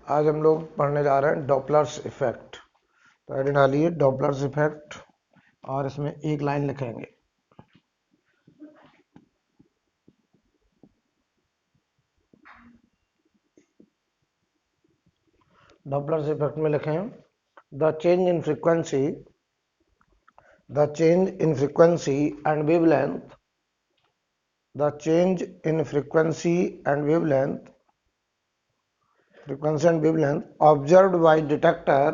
आज हम लोग पढ़ने जा रहे हैं डॉपलर्स इफेक्ट। तो ऐड डालिए डॉपलर्स इफेक्ट और इसमें एक लाइन लिखेंगे। डॉपलर्स इफेक्ट में लिखें the change in frequency and wavelength the change in frequency and wavelength observed by detector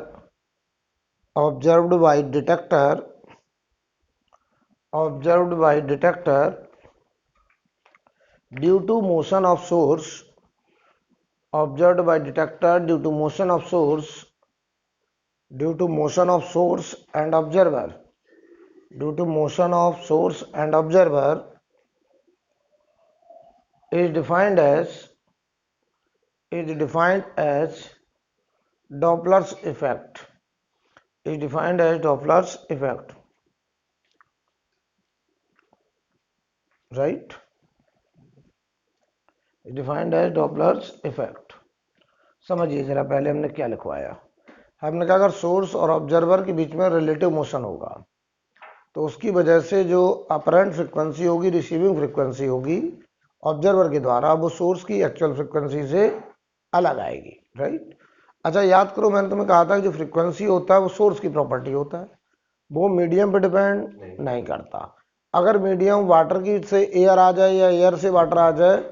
due to motion of source and observer is defined as Doppler's effect. Right? Is defined as Doppler's effect. समझिए जरा, पहले हमने क्या लिखवाया। हमने कहा अगर source और ऑब्जर्वर के बीच में रिलेटिव मोशन होगा तो उसकी वजह से जो अपरेंट फ्रीक्वेंसी होगी, रिसीविंग फ्रीक्वेंसी होगी ऑब्जर्वर के द्वारा, वो सोर्स की एक्चुअल फ्रीक्वेंसी से अलग आएगी। राइट? अच्छा, याद करो मैंने तुम्हें कहा था कि जो फ्रीक्वेंसी होता है वो सोर्स की प्रॉपर्टी होता है, वो मीडियम पे डिपेंड नहीं करता। अगर मीडियम वाटर की से एयर आ जाए या एयर से वाटर आ जाए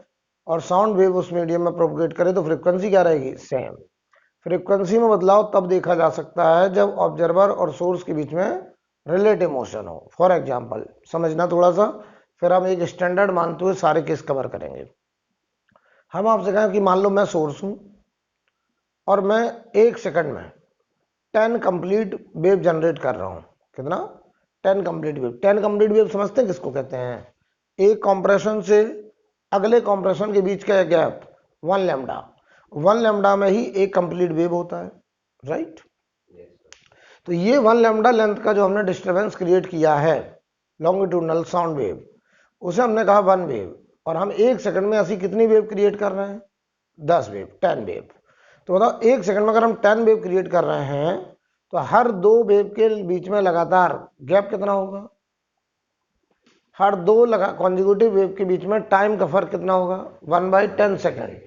और साउंड वेव उस मीडियम में प्रोपगेट करे तो फ्रीक्वेंसी क्या रहेगी? सेम। फ्रीक्वेंसी में बदलाव तब देखा जा सकता है जब ऑब्जर्वर और सोर्स के बीच में रिलेटिव मोशन हो। फॉर एग्जांपल समझना थोड़ा सा, फिर हम एक स्टैंडर्ड मानते हुए सारे केस कवर करेंगे। हम आपसे कहें कि मान लो मैं सोर्स हूं और मैं 1 सेकंड में 10 कंप्लीट वेव जनरेट कर रहा हूं। कितना? 10 कंप्लीट वेव। 10 कंप्लीट वेव समझते हैं किसको कहते हैं? एक कंप्रेशन से अगले कंप्रेशन के बीच का गैप 1 लैम्डा। 1 लैम्डा में ही एक कंप्लीट वेव होता है। राइट? तो ये 1 लैम्डा लेंथ का जो हमने डिस्टरबेंस क्रिएट किया है, लॉन्गिट्यूडनल साउंड वेव, उसे हमने कहा 1 वेव। और हम 1 सेकंड में ऐसी कितनी वेव क्रिएट कर रहे हैं? 10 वेव, 10 वेव। तो बताओ 1 सेकंड में अगर हम 10 वेव क्रिएट कर रहे हैं तो हर 2 वेव के बीच में लगातार गैप कितना होगा? हर 2 कॉन्जिक्यूटिव वेव के बीच में टाइम का फर्क कितना होगा? 1/10 सेकंड।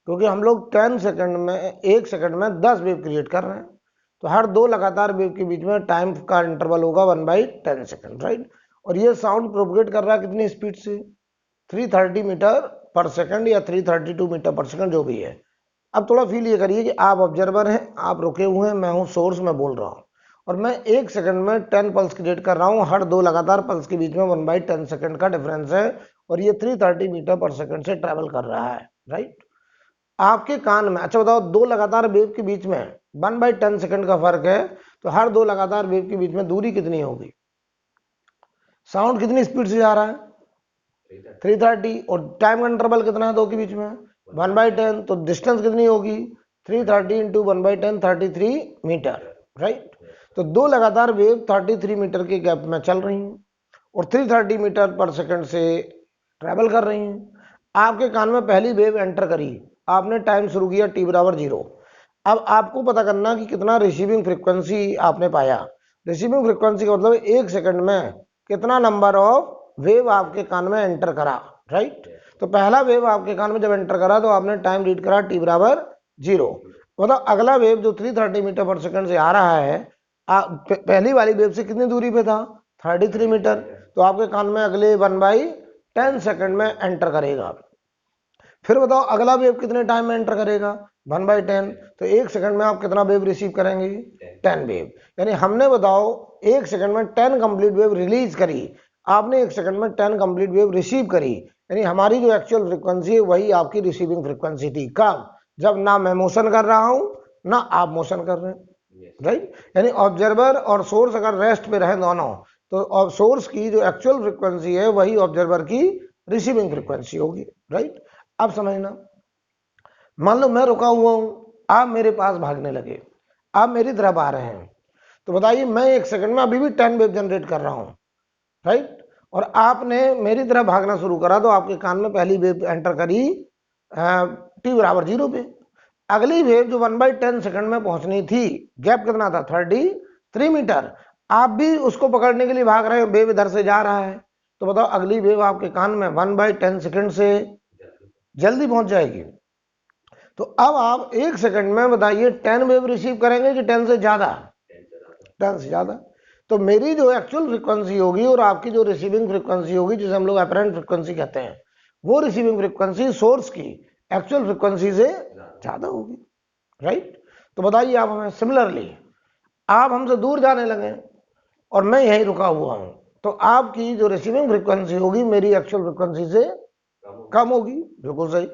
क्योंकि हम लोग 10 सेकंड में 1 सेकंड में 10 वेव क्रिएट कर रहे हैं, तो हर 2 लगातार वेव के बीच में टाइम का इंटरवल होगा 1/10 सेकंड। राइट? और ये साउंड प्रोपगेट कर रहा है कितनी स्पीड से? 330 मीटर पर सेकंड या 332 मीटर पर सेकंड, जो भी है। अब थोड़ा फील ये करिए कि आप ऑब्जर्वर हैं, आप रुके हुए हैं, मैं हूं सोर्स में बोल रहा हूं और मैं 1 सेकंड में 10 पल्स क्रिएट कर रहा हूं। हर 2 लगातार पल्स के बीच में 1/10 सेकंड का डिफरेंस है और ये 330 मीटर पर सेकंड से ट्रेवल कर रहा है। राइट? आपके कान में, अच्छा बताओ, 2 लगातार वेव के बीच में 1/10 सेकंड का फर्क है, तो हर 2 लगातार वेव के बीच में दूरी कितनी होगी? साउंड कितनी स्पीड से जा रहा है? 330। और टाइम का इंटरवल कितना है 2 के बीच में? 1/10। तो डिस्टेंस कितनी होगी? 330 इंटू 1/10, 33 मीटर। राइट? तो 2 लगातार वेव 33 मीटर के गैप में चल रही हैं और 330 मीटर पर सेकंड से ट्रेवल कर रही हैं। आपके कान में पहली वेव एंटर करी, आपने टाइम शुरू किया t=0। अब आपको पता करना कि कितना रिसीविंग फ्रीक्वेंसी आपने पाया। रिसीविंग फ्रीक्वेंसी का मतलब 1 सेकंड में कितना नंबर ऑफ वेव आपके कान में एंटर करा। राइट? तो पहला वेव आपके कान में जब एंटर करा तो आपने टाइम रीड करा t=0। मतलब अगला वेव जो 330 मीटर पर सेकंड से आ रहा है, पहली वाली वेव से कितनी दूरी पे था? 33 मीटर। तो आपके कान में अगले 1/10 सेकंड में एंटर करेगा। फिर बताओ अगला वेव कितने टाइम में एंटर करेगा? 1/10। तो 1 सेकंड में आप कितना वेव रिसीव करेंगे? 10 वेव। यानी हमने बताओ 1 सेकंड में 10 कंप्लीट वेव रिलीज करी, आपने 1 सेकंड में 10 कंप्लीट वेव रिसीव करी। यानी हमारी जो एक्चुअल फ्रीक्वेंसी है वही आपकी रिसीविंग फ्रीक्वेंसी थी। कब? जब ना मैं मोशन कर रहा हूं ना आप मोशन कर रहे हैं। राइट? यानी ऑब्जर्वर और सोर्स अगर रेस्ट पे रहे दोनों, तो सोर्स की जो एक्चुअल फ्रीक्वेंसी है वही ऑब्जर्वर की रिसीविंग फ्रीक्वेंसी होगी। राइट? अब समझना, मान लो मैं रुका हुआ हूं, आप मेरे पास भागने लगे, आप मेरी तरफ आ रहे हैं, तो बताइए मैं 1 सेकंड में अभी भी 10 वेव जनरेट कर रहा हूं। राइट? और आपने मेरी तरफ भागना शुरू करा तो आपके कान में पहली वेव एंटर करी t=0 पे। अगली वेव जो 1/10 सेकंड में पहुंचनी थी, गैप कितना था 33 मीटर, आप भी उसको पकड़ने के लिए भाग रहे हो, वेव इधर से जा रहा है, तो बताओ अगली वेव आपके कान में 1/10 सेकंड से जल्दी पहुंच जाएगी। तो अब आप 1 सेकंड में बताइए 10 वेव रिसीव करेंगे कि 10 से ज्यादा? 10 से ज्यादा। तो मेरी जो एक्चुअल फ्रिक्वेंसी होगी और आपकी जो रिसीविंग फ्रिक्वेंसी होगी, जिसे हम लोग अपरेंट फ्रिक्वेंसी कहते हैं, वो रिसीविंग फ्रिक्वेंसी सोर्स की एक्चुअल फ्रिक्वेंसी से ज्यादा होगी, राइट। तो बताइए आप हमें, सिमिलरली आप हमसे दूर जाने लगे और मैं यहीं रुका हुआ हूं, तो आपकी जो रिसीविंग फ्रिक्वेंसी होगी मेरी एक्चुअल फ्रिक्वेंसी से कम होगी। बिल्कुल सही।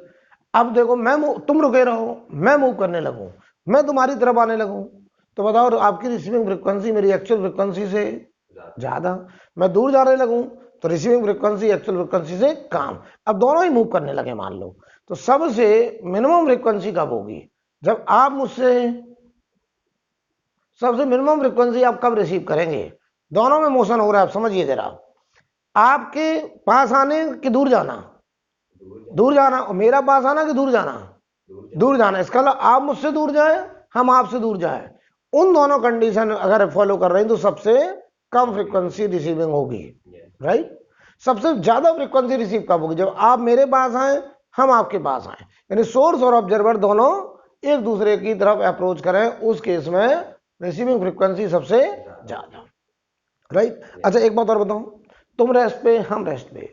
अब देखो, तुम रुके रहो, मैं मूव करने लगूं, मैं तुम्हारी तरफ आने लगूं, तो बताओ आपकी रिसीविंग फ्रिक्वेंसी मेरी एक्चुअल फ्रिक्वेंसी से ज्यादा। मैं दूर जाने लगूं तो रिसीविंग फ्रिक्वेंसी एक्चुअल फ्रिक्वेंसी से कम। अब दोनों ही मूव करने लगे मान लो, तो सबसे मिनिमम फ्रिक्वेंसी कब होगी? जब आप मुझसे सबसे मिनिमम फ्रिक्वेंसी आप कब रिसीव करेंगे? दोनों में मोशन हो रहा है, आप समझिए जरा। आपके पास आने कि दूर जाना? दूर जाना। और मेरा पास आना कि दूर जाना? दूर जाना। इसका मतलब आप मुझसे दूर जाए, हम आपसे दूर जाए, उन दोनों कंडीशन अगर फॉलो कर रहे हैं तो सबसे कम फ्रीक्वेंसी रिसीविंग होगी, राइट। सबसे ज्यादा फ्रीक्वेंसी रिसीव कब होगी? जब आप मेरे पास आए, हम आपके पास आए, यानी सोर्स और ऑब्जर्वर दोनों एक दूसरे की तरफ अप्रोच करें, उस केस में रिसीविंग फ्रीक्वेंसी सबसे ज्यादा, राइट। अच्छा एक बात और बताऊं, तुम रेस्ट पे हम रेस्ट पे,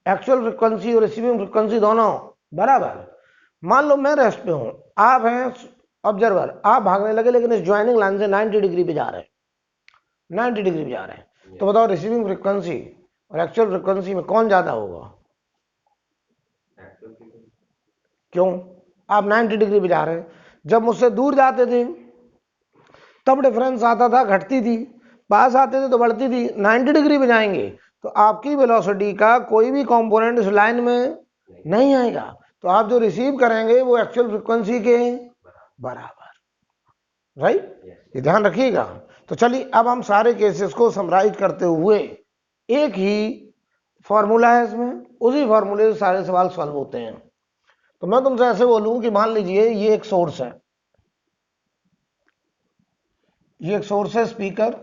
एक्चुअल फ्रीक्वेंसी और रिसीविंग फ्रीक्वेंसी दोनों बराबर। मान लो मैं रेस्ट पे हूं, आप हैं ऑब्जर्वर, आप भागने लगे लेकिन इस ज्वाइनिंग लाइन से 90 डिग्री पे जा रहे हैं, 90 डिग्री पे जा रहे हैं, तो बताओ रिसीविंग फ्रीक्वेंसी और एक्चुअल फ्रीक्वेंसी में कौन ज्यादा होगा? क्यों? आप 90 डिग्री पे जा रहे हैं, जब मुझसे दूर जाते थे तब डिफरेंस आता था, घटती थी, पास आते थे तो बढ़ती थी। 90 डिग्री पे जाएंगे तो आपकी वेलोसिटी का कोई भी कंपोनेंट इस लाइन में नहीं आएगा, तो आप जो रिसीव करेंगे वो एक्चुअल फ्रीक्वेंसी के बराबर, राइट। ये ध्यान रखिएगा। तो चलिए अब हम सारे केसेस को समराइज करते हुए, एक ही फॉर्मूला है इसमें, उसी फॉर्मूले से सारे सवाल सॉल्व होते हैं। तो मैं तुमसे ऐसे बोलूं कि मान लीजिए ये एक सोर्स है, ये एक सोर्स है स्पीकर,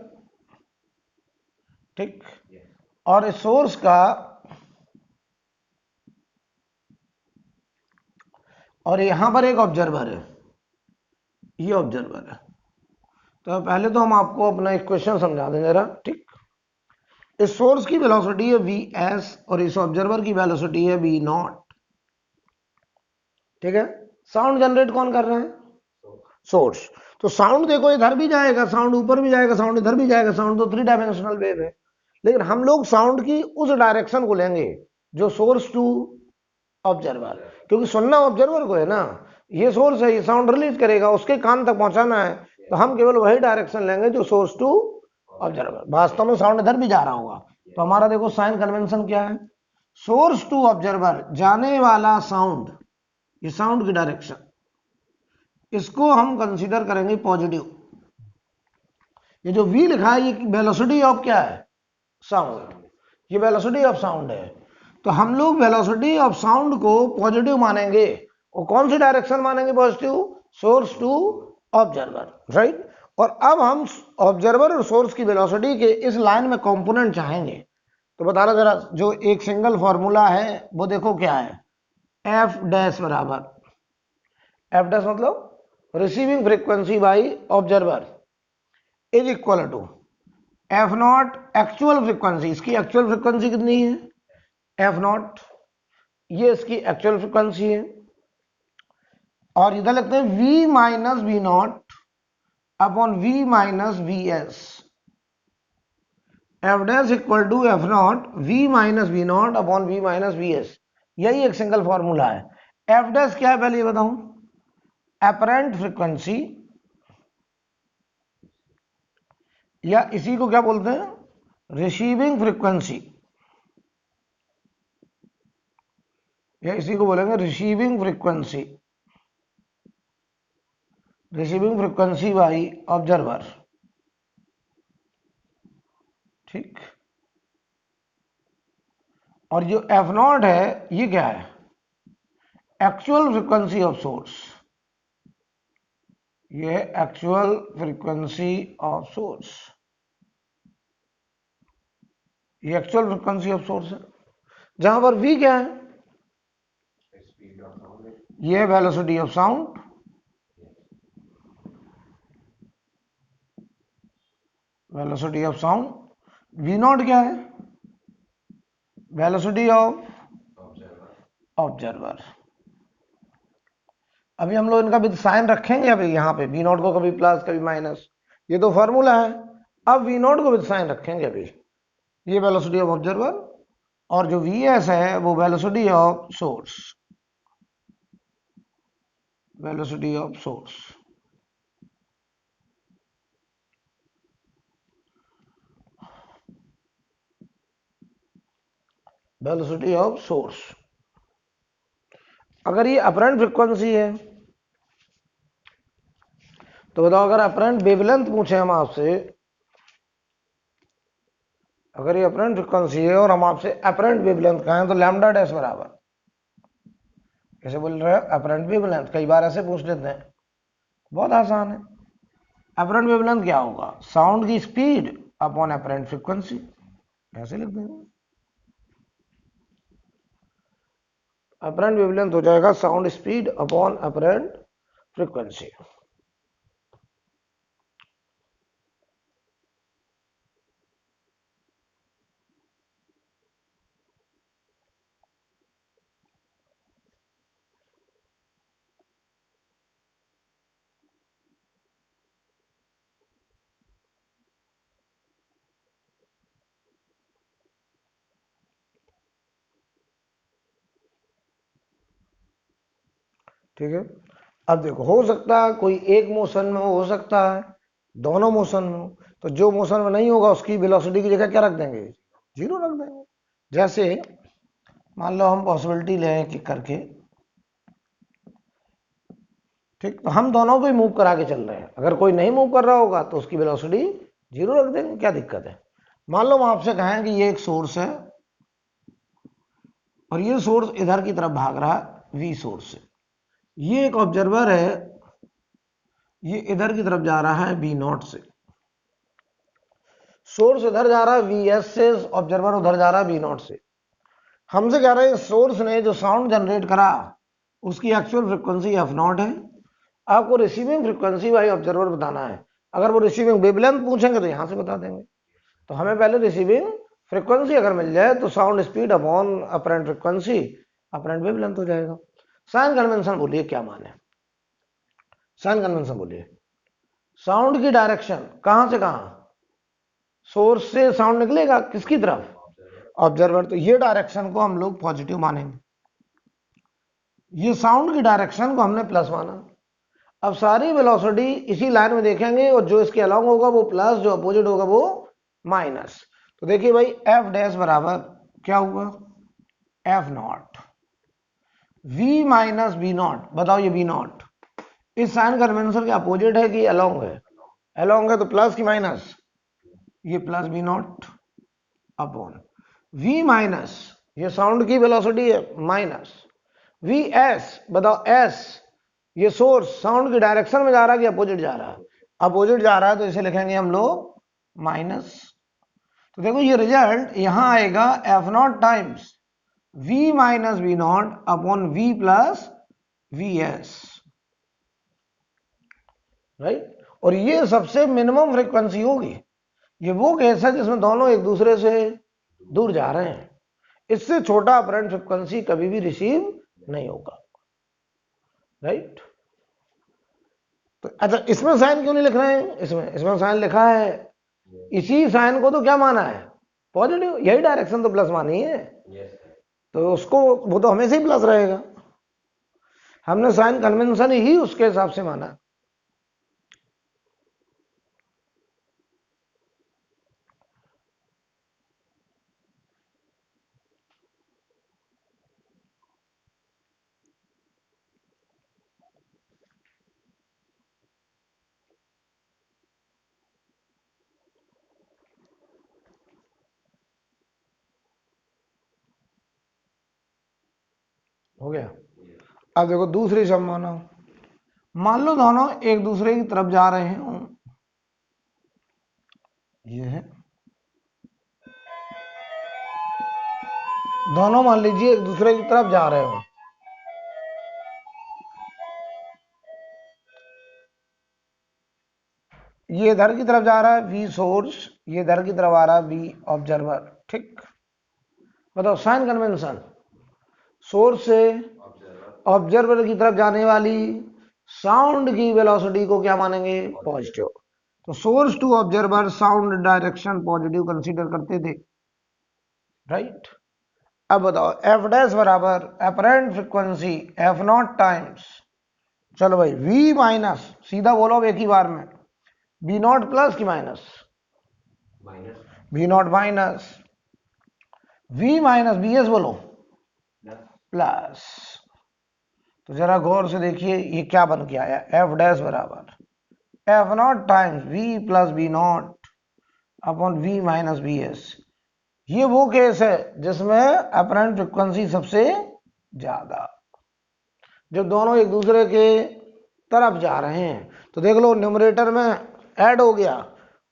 ठीक, और इस सोर्स का और यहां पर एक ऑब्जर्वर है, ये ऑब्जर्वर है। तो पहले तो हम आपको अपना इक्वेशन समझा दें जरा, ठीक। इस सोर्स की वेलोसिटी है vs और इस ऑब्जर्वर की वेलोसिटी है v0, ठीक है। साउंड जनरेट कौन कर रहा है? सोर्स। तो साउंड देखो इधर भी जाएगा, साउंड ऊपर भी जाएगा, साउंड इधर भी जाएगा, साउंड तो 3 डायमेंशनल वेव है, लेकिन हम लोग साउंड की उस डायरेक्शन को लेंगे जो सोर्स टू ऑब्जर्वर, क्योंकि सुनना ऑब्जर्वर को है ना, ये सोर्स है, ये साउंड रिलीज करेगा, उसके कान तक पहुंचाना है, तो हम केवल वही डायरेक्शन लेंगे जो सोर्स टू ऑब्जर्वर। वास्तव में साउंड इधर भी जा रहा होगा, तो हमारा देखो साइन कन्वेंशन क्या है, सोर्स टू ऑब्जर्वर जाने वाला साउंड, ये साउंड की डायरेक्शन, इसको हम कंसीडर करेंगे पॉजिटिव। ये जो v लिखा है ये वेलोसिटी ऑफ क्या है? साउंड। ये वेलोसिटी ऑफ साउंड है, तो हम लोग वेलोसिटी ऑफ साउंड को पॉजिटिव मानेंगे। और कौन सी डायरेक्शन मानेंगे positive? Source to observer, right. और अब हम ऑब्जर्वर और सोर्स की वेलोसिटी के इस लाइन में कंपोनेंट चाहेंगे, तो बताना जरा, जो एक सिंगल फॉर्मूला है वो देखो क्या है, एफ डैश बराबर, एफ डैश मतलब receiving frequency by observer is equal to F nought actual frequency, इसकी एक्चुअल फ्रीक्वेंसी कितनी है? एफ नॉट, ये इसकी एक्चुअल फ्रीक्वेंसी है, और इधर लगते हैं v minus we nought upon v minus we S, F dash equal to F nought v minus we nought upon v minus we S, यही एक सिंगल फॉर्मूला है। एफ डैश क्या है पहले ये बताऊं, अपरेंट फ्रीक्वेंसी, या इसी को क्या बोलते हैं, रिसीविंग फ्रीक्वेंसी, या इसी को बोलेंगे receiving frequency, receiving frequency by observer, ठीक। और जो एफ नॉट है ये क्या है? एक्चुअल फ्रीक्वेंसी ऑफ सोर्स, ये है एक्चुअल फ्रीक्वेंसी ऑफ सोर्स, ये एक्चुअल फ्रीक्वेंसी ऑफ सोर्स है। जहां पर v क्या है, ये velocity of sound, velocity of sound. v not क्या है, वेलोसिटी ऑफ ऑब्जर्वर। अभी हम लोग इनका भी साइन रखेंगे, अभी यहाँ पे v नॉट को कभी प्लस कभी माइनस, ये तो फॉर्मूला है। अब v नॉट को भी साइन रखेंगे अभी, ये वेलोसिटी ऑफ ऑब्जर्वर, और जो vs है वो velocity of source, velocity of source. Velocity of source. अगर ये अपरेंट फ्रीक्वेंसी है तो बताओ, अगर अपरेंट वेवलेंथ पूछे हम आपसे, अगर ये अपरेंट फ्रीक्वेंसी है और हम आपसे अपरेंट वेवलेंथ कहें तो लैम्डा डैश बराबर, कैसे बोल रहे हैं, अपरेंट वेवलेंथ। कई बार ऐसे पूछ लेते हैं, बहुत आसान है। अपरेंट वेवलेंथ क्या होगा, साउंड की स्पीड अपॉन अपरेंट फ्रीक्वेंसी, ऐसे लिख देंगे। अपरेंट वेवलेंथ हो जाएगा sound speed upon apparent frequency. ठीक है। अब देखो, हो सकता है कोई एक मोशन में हो सकता है दोनों मोशन में हो, तो जो मोशन में नहीं होगा उसकी वेलोसिटी की जगह क्या रख देंगे, जीरो रख देंगे। जैसे मान लो हम पॉसिबिलिटी लें कि करके, ठीक, तो हम दोनों को ही मूव करा के चल रहे हैं, अगर कोई नहीं मूव कर रहा होगा तो उसकी वेलोसिटी जीरो रख देंगे, क्या दिक्कत है। मान लो हम आपसे कहें कि ये एक सोर्स है और ये सोर्स इधर की तरफ भाग रहा है वी सोर्स से, ये एक ऑब्जर्वर है, ये इधर की तरफ जा रहा है वी नॉट से, सोर्स इधर जा रहा है वी एस से, ऑब्जर्वर उधर जा रहा है वी नॉट से। हमसे कह रहे हैं सोर्स ने जो साउंड जनरेट करा उसकी एक्चुअल फ्रिक्वेंसी एफ नॉट है, आपको रिसीविंग फ्रिक्वेंसी बाई ऑब्जर्वर बताना है। अगर वो रिसीविंग वेवलेंथ पूछेंगे तो यहां से बता देंगे, तो हमें पहले रिसीविंग फ्रिक्वेंसी अगर मिल जाए तो sound speed upon apparent frequency apparent wavelength हो जाएगा। साइन कन्वेंशन बोलिए क्या माने, साइन कन्वेंशन बोलिए। साउंड की डायरेक्शन कहां से कहां, सोर्स से साउंड निकलेगा किसकी तरफ, ऑब्जर्वर, तो ये डायरेक्शन को हम लोग पॉजिटिव मानेंगे, ये साउंड की डायरेक्शन को हमने प्लस माना। अब सारी वेलोसिटी इसी लाइन में देखेंगे और जो इसके अलॉन्ग होगा वो प्लस, जो अपोजिट होगा वो माइनस। तो देखिए भाई, एफ डैश बराबर क्या हुआ, F not V minus B nought. बताओ ये बी नॉट इस साइन कन्वेंशन के अपोजिट है कि अलॉन्ग है, अलॉन्ग है तो प्लस की माइनस, ये plus B not upon we minus, ये साउंड की वेलोसिटी है, माइनस वी एस। बताओ एस, ये सोर्स साउंड की डायरेक्शन में जा रहा है कि अपोजिट जा रहा है, अपोजिट जा रहा है तो इसे लिखेंगे हम लोग माइनस। तो देखो ये रिजल्ट यहां आएगा F not times v minus we nought upon v plus we S, right. और ये सबसे मिनिमम फ्रीक्वेंसी होगी, ये वो केस है जिसमें दोनों एक दूसरे से दूर जा रहे हैं, इससे छोटा अपरेंट फ्रीक्वेंसी कभी भी रिसीव नहीं होगा, राइट। तो अच्छा, इसमें साइन क्यों नहीं लिख रहे हैं, इसमें साइन लिखा है, इसी साइन को तो क्या माना है, पॉजिटिव, यही डायरेक्शन तो प्लस मानी है, तो उसको वो तो हमेशा ही प्लस रहेगा, हमने साइन कन्वेंशन ही उसके हिसाब से माना। हो गया। अब देखो दूसरी सब मानो, मान लो दोनों एक दूसरे की तरफ जा रहे हैं, ये है, दोनों मान लीजिए एक दूसरे की तरफ जा रहे हो, ये इधर की तरफ जा रहा है वी सोर्स, ये इधर की तरफ आ रहा है वी ऑब्जर्वर। ठीक, बताओ साइन कन्वेंशन, सोर्स से ऑब्जर्वर की तरफ जाने वाली साउंड की वेलोसिटी को क्या मानेंगे? पॉजिटिव। तो source to observer sound direction positive consider करते थे, राइट। अब बताओ एफ डैश बराबर apparent frequency F not times, चलो भाई वी माइनस, सीधा बोलो अब एक ही बार में, बी नॉट प्लस की minus? B naught minus v minus v s, बोलो प्लस। तो जरा गौर से देखिए ये क्या बन के आया, एफ डैश बराबर F not times v plus B not upon we minus v s. ये वो केस है जिसमें अपरेंट फ्रिक्वेंसी सबसे ज्यादा, जब दोनों एक दूसरे के तरफ जा रहे हैं। तो देख लो न्यूमरेटर में ऐड हो गया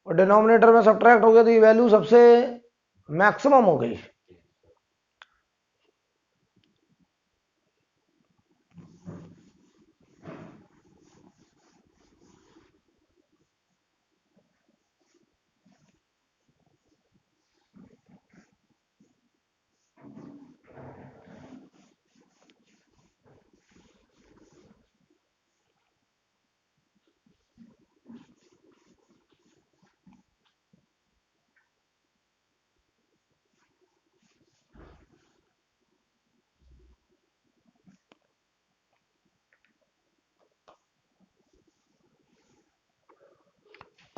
और डिनोमिनेटर में सब्ट्रैक्ट हो गया, तो ये वैल्यू सबसे मैक्सिमम हो गई।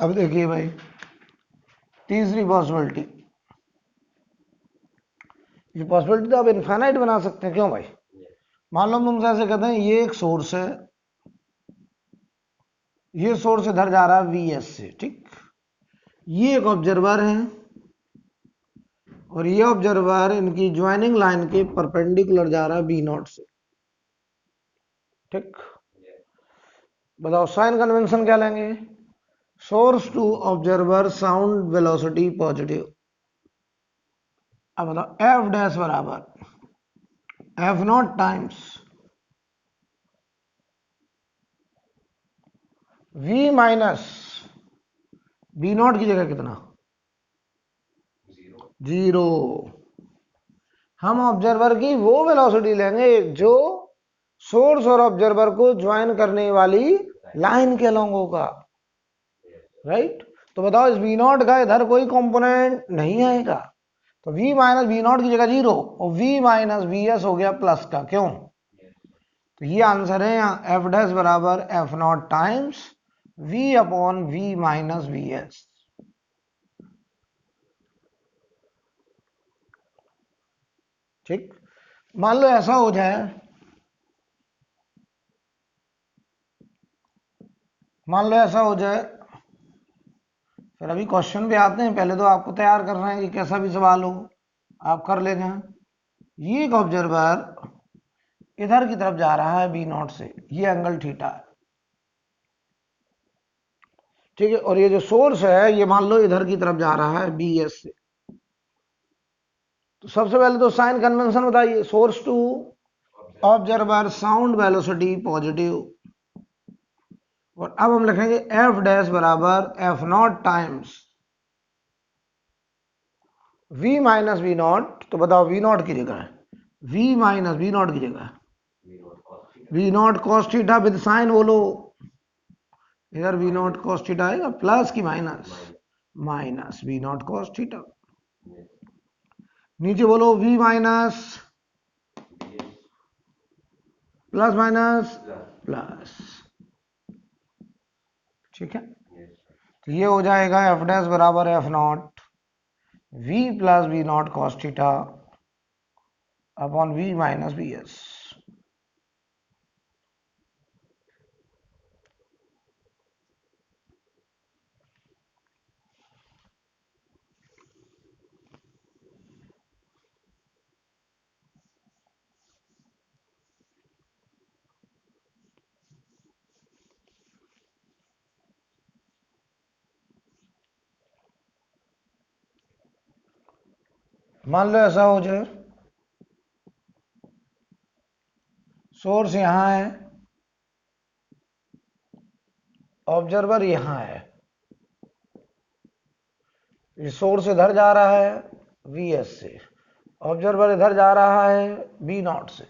अब देखिए भाई तीसरी पॉसिबिलिटी, ये पॉसिबिलिटी तो आप इनफाइनाइट बना सकते हैं, क्यों भाई? मान लो हम तुमसे ऐसे कहते हैं ये एक सोर्स है, ये सोर्स इधर जा रहा है वी एस से, ठीक, ये एक ऑब्जर्वर है और ये ऑब्जर्वर इनकी ज्वाइनिंग लाइन के परपेंडिकुलर जा रहा है बी नॉट से, ठीक। बताओ साइन कन्वेंशन क्या लेंगे? Source to observer sound velocity positive. अब बताओ एफ डैश बराबर F not times v minus B not की जगह कितना? जीरो। हम ऑब्जर्वर की वो वेलोसिटी लेंगे जो सोर्स और ऑब्जर्वर को ज्वाइन करने वाली लाइन के अलोंग होगा, राइट। तो बताओ इस वी नॉट का इधर कोई कंपोनेंट नहीं आएगा, तो v माइनस वी नॉट की जगह जीरो और v माइनस वी एस हो गया प्लस का, क्यों? तो ये आंसर है यहाँ एफ डैश बराबर F not times v upon v minus V S. ठीक, मान लो ऐसा हो जाए, मान लो ऐसा हो जाए, फिर अभी क्वेश्चन पे आते हैं, पहले तो आपको तैयार कर रहे हैं कि कैसा भी सवाल हो आप कर ले जाएं। ये एक ऑब्जर्वर इधर की तरफ जा रहा है बी नॉट से, ये एंगल थीटा है, ठीक है, और ये जो सोर्स है ये मान लो इधर की तरफ जा रहा है बी एस से। तो सबसे पहले तो साइन कन्वेंशन बताइए, source to observer sound velocity positive, और अब हम लिखेंगे एफ डैश बराबर F not times v minus we naught. तो बताओ वी नॉट की जगह है वी माइनस वी नॉट की जगह v naught cos theta with sign, बोलो इधर वी नॉट कॉस थीटा आएगा प्लस की minus? Minus we naught cos theta. नीचे बोलो v minus plus minus plus, ठीक है। तो ये हो जाएगा एफ डैश बराबर F not v plus v naught cos theta upon we minus we s. मान लो ऐसा हो जाए, सोर्स यहां है, ऑब्जर्वर यहां है, सोर्स इधर जा रहा है Vs से, ऑब्जर्वर इधर जा रहा है V0 से,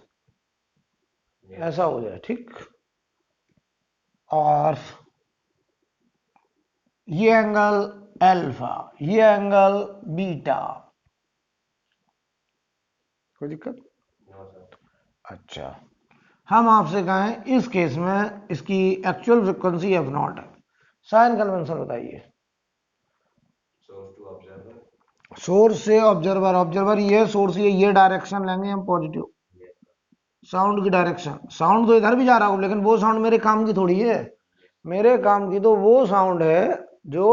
ऐसा हो जाए, ठीक। और ये एंगल अल्फा, ये एंगल बीटा, कोई दिक्कत? अच्छा, हम आपसे कहें इस केस में इसकी एक्चुअल फ्रिक्वेंसी F0 है, साइन कन्वेंशन बताइए। सोर्स से ऑब्जर्वर, ऑब्जर्वर ये सोर्स, ये डायरेक्शन लेंगे हम पॉजिटिव, साउंड की डायरेक्शन, साउंड तो इधर भी जा रहा हो, लेकिन वो साउंड मेरे काम की थोड़ी है, मेरे काम की तो वो साउंड है जो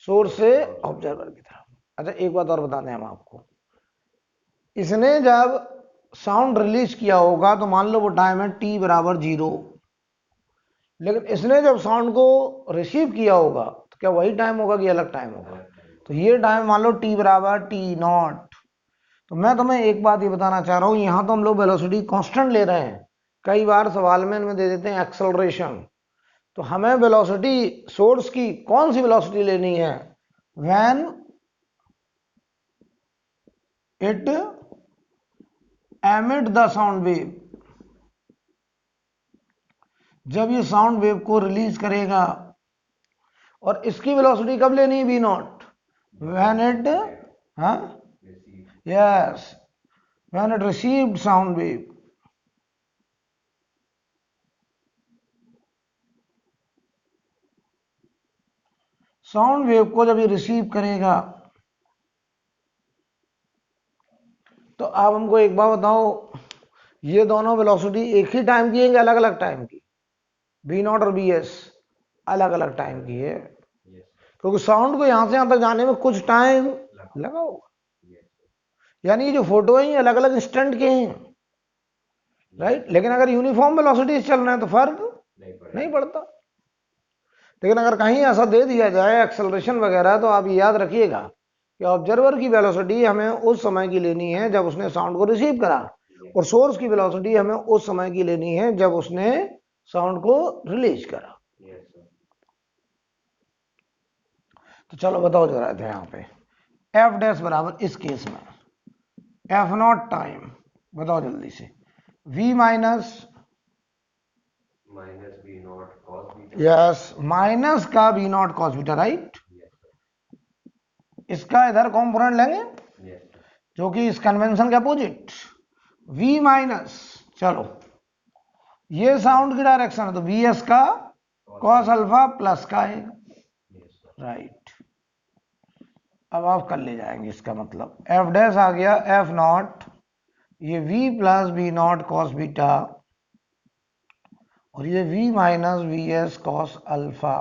सोर्स से ऑब्जर्वर की तरफ। अच्छा, एक बात और बताते हैं हम आपको, इसने जब साउंड रिलीज किया होगा तो मान लो वो टाइम है t बराबर 0, लेकिन इसने जब साउंड को रिसीव किया होगा तो क्या वही टाइम होगा कि अलग टाइम होगा? तो ये टाइम मान लो t बराबर t0। तो मैं तुम्हें एक बात ये बताना चाह रहा हूं, यहां तो हम लोग वेलोसिटी कांस्टेंट ले रहे हैं, कई बार सवाल में इनमें दे देते हैं एक्सेलरेशन, तो हमें वेलोसिटी सोर्स की कौन सी वेलोसिटी लेनी है? When it emit the sound wave, जब ये साउंड वेव को रिलीज करेगा। और इसकी वेलोसिटी कब लेनी है? V0, व्हेन इट, हाँ yes, when it received sound wave. Sound wave को जब ये रिसीव करेगा, तो आप हमको एक बात बताओ, ये दोनों वेलोसिटी एक ही टाइम की है या अलग अलग टाइम की? V0 और Vs अलग अलग टाइम की है, क्योंकि साउंड को यहां से यहां तक जाने में कुछ टाइम लगा होगा, यानी ये जो फोटो है ये अलग अलग इंस्टेंट के हैं, राइट। लेकिन अगर यूनिफॉर्म वेलोसिटी चल रहे हैं तो फर्क नहीं पड़ता। लेकिन अगर कहीं ऐसा दे दिया जाए एक्सेलरेशन वगैरह, तो आप याद रखिएगा कि ऑब्जर्वर की वेलोसिटी हमें उस समय की लेनी है जब उसने साउंड को रिसीव करा, और सोर्स की वेलोसिटी हमें उस समय की लेनी है जब उसने साउंड को रिलीज करा। तो चलो बताओ जरा थे यहाँ पे एफ डैश बराबर इस केस में F0 टाइम, बताओ जल्दी से, V माइनस यस माइनस का V0 कॉस बीटा, राइट। इसका इधर कॉम्पोनेंट लेंगे जो कि इस कन्वेंशन के अपोजिट, V माइनस, चलो ये साउंड की डायरेक्शन है तो Vs का कॉस अल्फा प्लस का है, राइट। अब आप कर ले जाएंगे, इसका मतलब F डैश आ गया F0, ये V plus V0 cos beta, और ये V minus Vs cos alpha.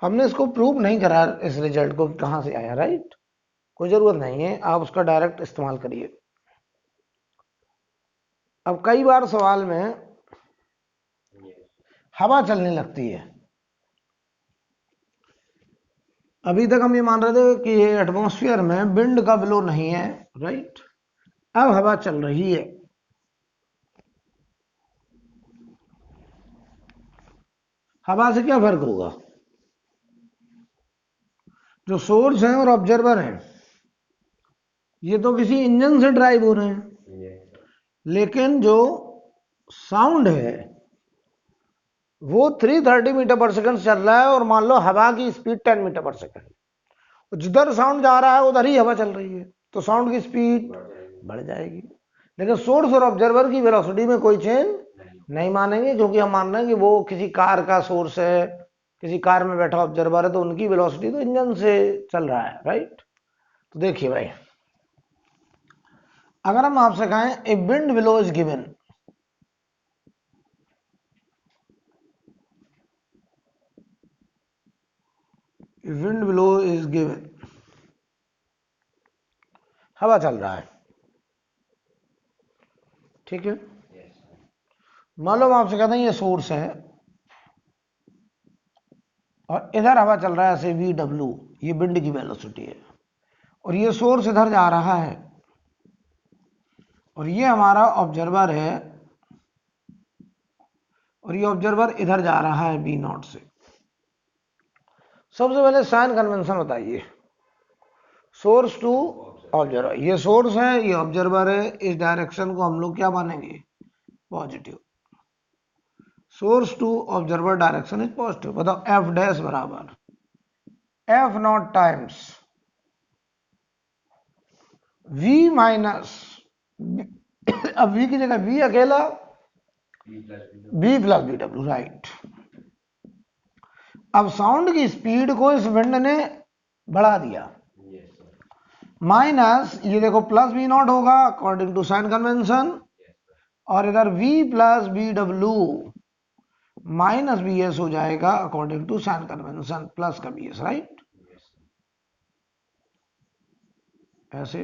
हमने इसको प्रूव नहीं करा इस रिजल्ट को कहां से आया, राइट। कोई जरूरत नहीं है, आप उसका डायरेक्ट इस्तेमाल करिए। अब कई बार सवाल में हवा चलने लगती है, अभी तक हम ये मान रहे थे कि ये एटमॉस्फेयर में विंड का फ्लो नहीं है, राइट। अब हवा चल रही है, हवा से क्या फर्क होगा? जो सोर्स है और ऑब्जर्वर है ये तो किसी इंजन से ड्राइव हो रहे हैं, लेकिन जो साउंड है वो 330 मीटर पर सेकंड चल रहा है, और मान लो हवा की स्पीड 10 मीटर पर सेकंड, जिधर साउंड जा रहा है उधर ही हवा चल रही है, तो साउंड की स्पीड बढ़ जाएगी। लेकिन सोर्स और ऑब्जर्वर की वेलोसिटी में कोई चेंज नहीं मानेंगे, क्योंकि हम मान रहे हैं कि वो किसी कार का सोर्स है, किसी कार में बैठा ऑब्जर्वर है, तो उनकी वेलोसिटी तो इंजन से चल रहा है, राइट। तो देखिए भाई, अगर हम आपसे कहें a wind below is given, wind below is given, हवा चल रहा है, ठीक है। मान लो हम आपसे कहते हैं ये सोर्स है, और इधर हवा चल रहा है ऐसे वी डब्ल्यू, ये विंड की वेलोसिटी है, और ये सोर्स इधर जा रहा है, और ये हमारा ऑब्जर्वर है, और ये ऑब्जर्वर इधर जा रहा है बी नॉट से। सबसे पहले साइन कन्वेंशन बताइए, सोर्स टू ऑब्जर्वर, ये सोर्स है, ये ऑब्जर्वर है, इस डायरेक्शन को हम लोग क्या मानेंगे, positive. Source to observer direction is positive. बताओ एफ डैश बराबर F not times v minus, अब वी की जगह वी अकेला, बी प्लस बी डब्ल्यू, राइट। अब साउंड की स्पीड को इस विंड ने बढ़ा दिया, माइनस ये देखो प्लस बी नॉट होगा अकॉर्डिंग टू साइन कन्वेंशन, और इधर v plus B W minus v s हो जाएगा according to sign convention, plus का बी एस, राइट। ऐसे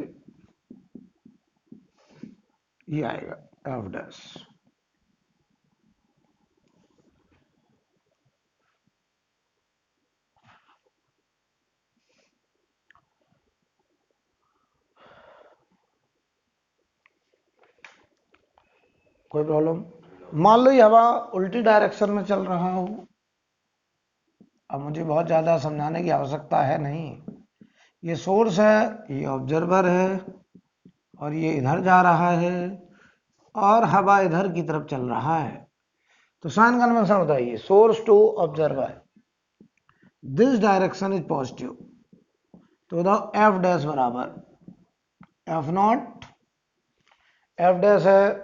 ये आएगा एफ डैश। कोई प्रॉब्लम? मान लो ये हवा उल्टी डायरेक्शन में चल रहा हो, अब मुझे बहुत ज्यादा समझाने की आवश्यकता है नहीं, ये सोर्स है, ये ऑब्जर्वर है, और ये इधर जा रहा है, और हवा इधर की तरफ चल रहा है। तो साइन कन्वेंशन बताइए, source to observer, this direction is positive, तो बताओ एफ डैश बराबर एफ नॉट, एफ डैश है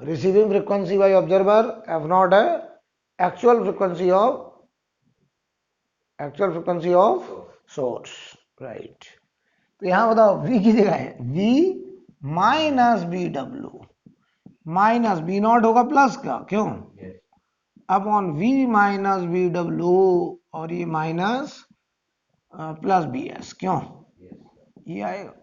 receiving frequency by observer, F naught है actual frequency of source, right. तो यहां बताओ v की जगह है v minus B W, minus B naught होगा प्लस का, क्यों, upon v minus B W, और ये माइनस प्लस बी एस, क्यों, ये आएगा।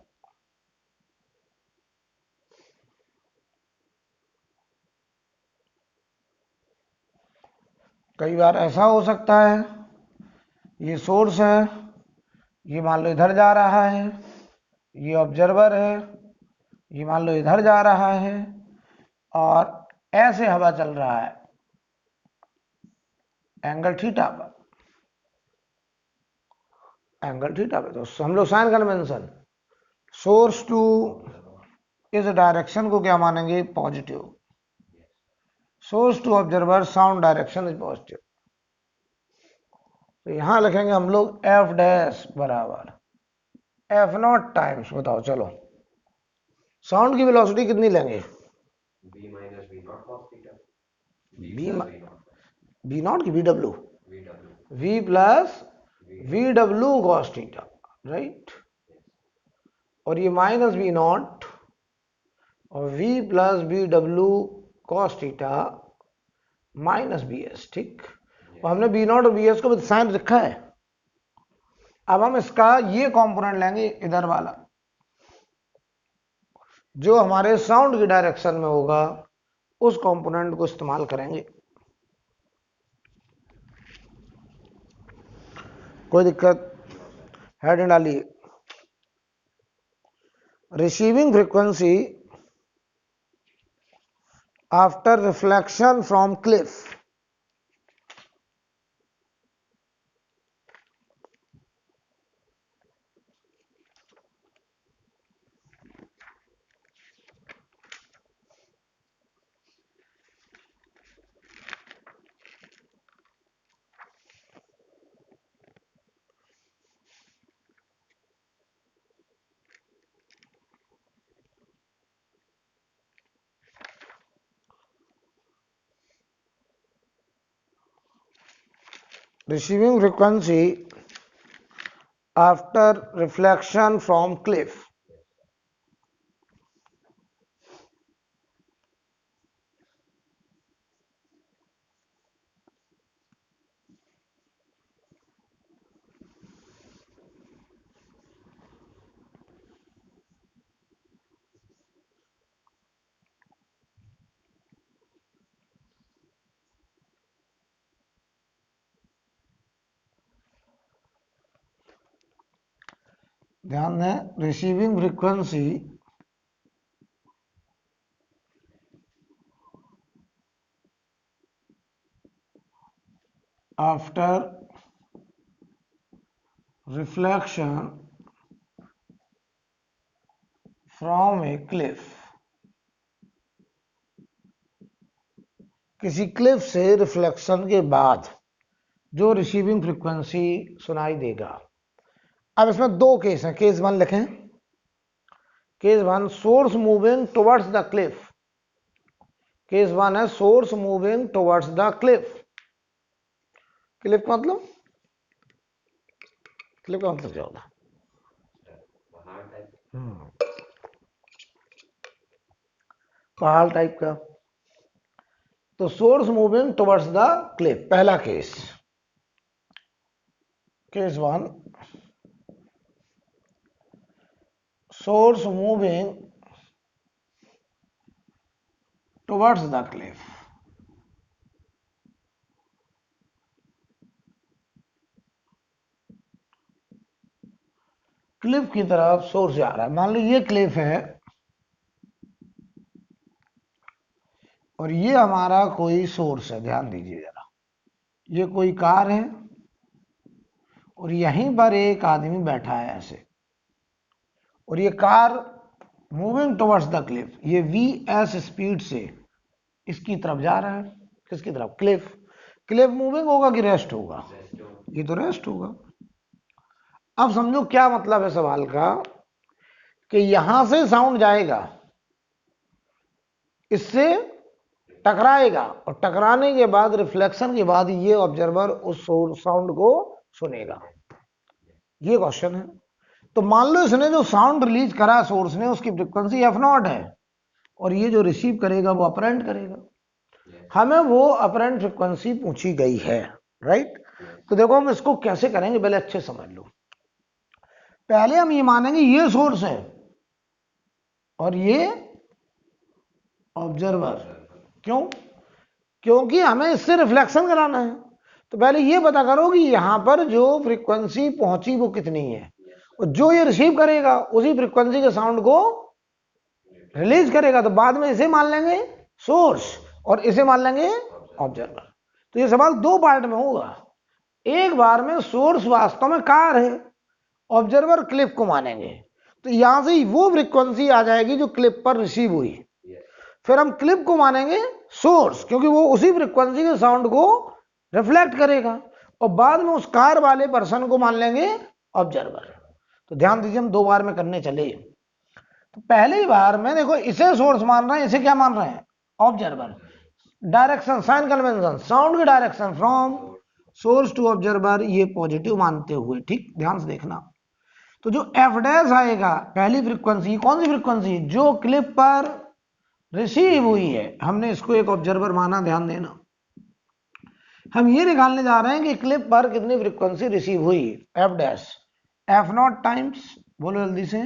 कई बार ऐसा हो सकता है, ये सोर्स है, ये मान लो इधर जा रहा है, ये ऑब्जर्वर है, ये मान लो इधर जा रहा है, और ऐसे हवा चल रहा है एंगल थीटा पर, एंगल थीटा पे। तो हम लोग साइन कन्वेंशन सोर्स टू इस डायरेक्शन को क्या मानेंगे, positive. Source to observer sound direction is positive, तो यहां लिखेंगे हम लोग एफ डैश बराबर एफ नॉट टाइम्स, बताओ चलो साउंड की वेलोसिटी कितनी लेंगे, बी नॉट की B W, V plus V W cos theta, right. और ये माइनस बी नॉट और v plus B W cos theta minus v s, ठीक। तो हमने बी नॉट और बी एस को साइन रखा है। अब हम इसका ये कंपोनेंट लेंगे इधर वाला, जो हमारे साउंड की डायरेक्शन में होगा, उस कंपोनेंट को इस्तेमाल करेंगे। कोई दिक्कत? हेडिंग डालिए, receiving frequency after reflection from Cliff, receiving frequency after reflection from cliff, ध्यान दें, receiving frequency after reflection from A Cliff, किसी क्लिफ से रिफ्लेक्शन के बाद जो रिसीविंग फ्रीक्वेंसी सुनाई देगा। अब इसमें दो केस हैं, केस वन लिखें। Case one, source moving towards the cliff. Case one है source moving towards the cliff. Cliff मतलब, क्लिफ का मतलब क्या होता है? पहाड़ टाइप का। तो source moving towards the cliff, पहला केस। Case one, source moving towards the cliff. Cliff की तरफ सोर्स जा रहा है। मान लो ये क्लिफ है और ये हमारा कोई सोर्स है, ध्यान दीजिए जरा। ये कोई कार है और यहीं पर एक आदमी बैठा है ऐसे, और ये car moving towards the Cliff, ये वी स्पीड से इसकी तरफ जा रहा है। किसकी तरफ? क्लिफ। क्लिफ मूविंग होगा कि रेस्ट होगा? ये तो रेस्ट होगा। अब समझो क्या मतलब है सवाल का, कि यहां से साउंड जाएगा, इससे टकराएगा, और टकराने के बाद रिफ्लेक्शन के बाद ये ऑब्जर्वर उस साउंड को सुनेगा। ये क्वेश्चन है। तो मान लो इसने जो साउंड रिलीज करा सोर्स ने, उसकी फ्रीक्वेंसी f0 है, और ये जो रिसीव करेगा वो अपरेंट करेगा। हमें वो अपरेंट फ्रीक्वेंसी पूछी गई है, राइट। तो देखो हम इसको कैसे करेंगे, पहले अच्छे समझ लो। पहले हम ये मानेंगे ये सोर्स है और ये ऑब्जर्वर। क्यों? क्योंकि हमें इससे रिफ्लेक्शन कराना है। तो पहले ये पता करो कि यहां पर जो फ्रीक्वेंसी पहुंची वो कितनी है, और जो ये रिसीव करेगा उसी फ्रीक्वेंसी के साउंड को रिलीज करेगा। तो बाद में इसे मान लेंगे सोर्स और इसे मान लेंगे ऑब्जर्वर। तो ये सवाल दो पार्ट में होगा। एक बार में सोर्स वास्तव में कार है, ऑब्जर्वर क्लिप को मानेंगे, तो यहां से वो फ्रीक्वेंसी आ जाएगी जो क्लिप पर रिसीव हुई। फिर हम क्लिप को मानेंगे सोर्स, क्योंकि वो उसी फ्रीक्वेंसी के साउंड को रिफ्लेक्ट करेगा, और बाद में उस कार वाले पर्सन को मान लेंगे ऑब्जर्वर। तो ध्यान दीजिए, हम दो बार में करने चले। तो पहली बार में देखो इसे सोर्स मान रहे हैं, इसे क्या मान रहे हैं? Observer. Direction, sign convention, sound की direction from source to observer, ये पॉजिटिव मानते हुए, ठीक ध्यान से देखना। तो जो एफ डैश आएगा, पहली फ्रीक्वेंसी, कौन सी फ्रीक्वेंसी? जो क्लिप पर रिसीव हुई है, हमने इसको एक ऑब्जर्वर माना, ध्यान देना। हम ये निकालने जा रहे हैं कि क्लिप पर कितनी फ्रीक्वेंसी रिसीव हुई, F dash. F not times, बोलो जल्दी से,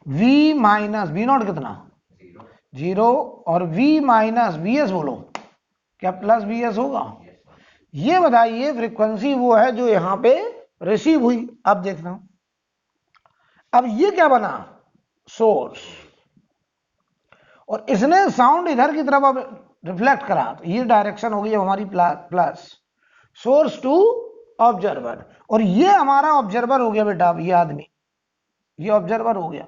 वी माइनस वी नॉट कितना? 0, और वी माइनस वी एस, बोलो क्या प्लस वी एस होगा? ये बताइए फ्रीक्वेंसी वो है जो यहां पे रिसीव हुई। अब देखना, अब ये क्या बना? सोर्स, और इसने साउंड इधर की तरफ अब रिफ्लेक्ट करा, तो ये डायरेक्शन हो गई हमारी प्लस, सोर्स टू ऑब्जर्वर। और ये हमारा ऑब्जर्वर हो गया बेटा, अब ये आदमी, ये ऑब्जर्वर हो गया,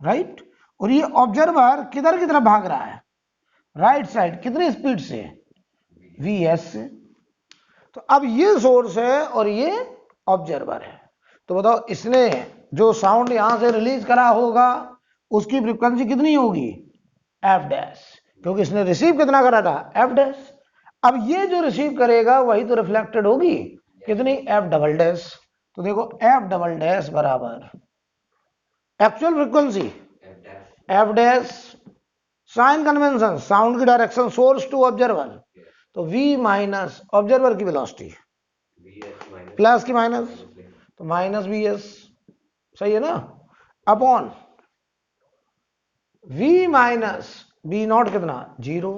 राइट। और ये ऑब्जर्वर किधर की तरफ भाग रहा है? Right side. कितनी स्पीड से? वीएस से। तो अब ये सोर्स है और ये ऑब्जर्वर है। तो बताओ इसने जो साउंड यहां से रिलीज करा होगा उसकी फ्रीक्वेंसी कितनी होगी? एफ डैश, क्योंकि इसने रिसीव कितना करा था? F dash. अब ये जो रिसीव करेगा वही तो रिफ्लेक्टेड होगी, कितनी? F double dash. तो देखो एफ डबल डैश बराबर actual frequency f dash, sign convention, sound की डायरेक्शन सोर्स टू ऑब्जर्वर, तो v माइनस ऑब्जर्वर की वेलोसिटी प्लस की माइनस, तो माइनस वी एस, सही है ना, upon v minus B naught कितना? 0।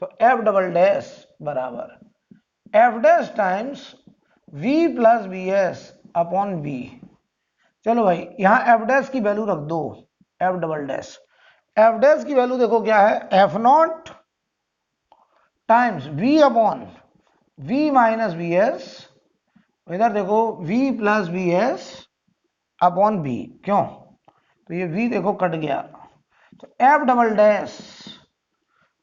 तो एफ डबल डैश बराबर F dash times v plus v s upon v. चलो भाई यहाँ एफ डैश की वैल्यू रख दो, f double dash. F dash की वैल्यू देखो क्या है, f not times v upon we minus we s, इधर देखो v plus we s upon v. क्यों, तो ये v देखो कट गया, तो f double dash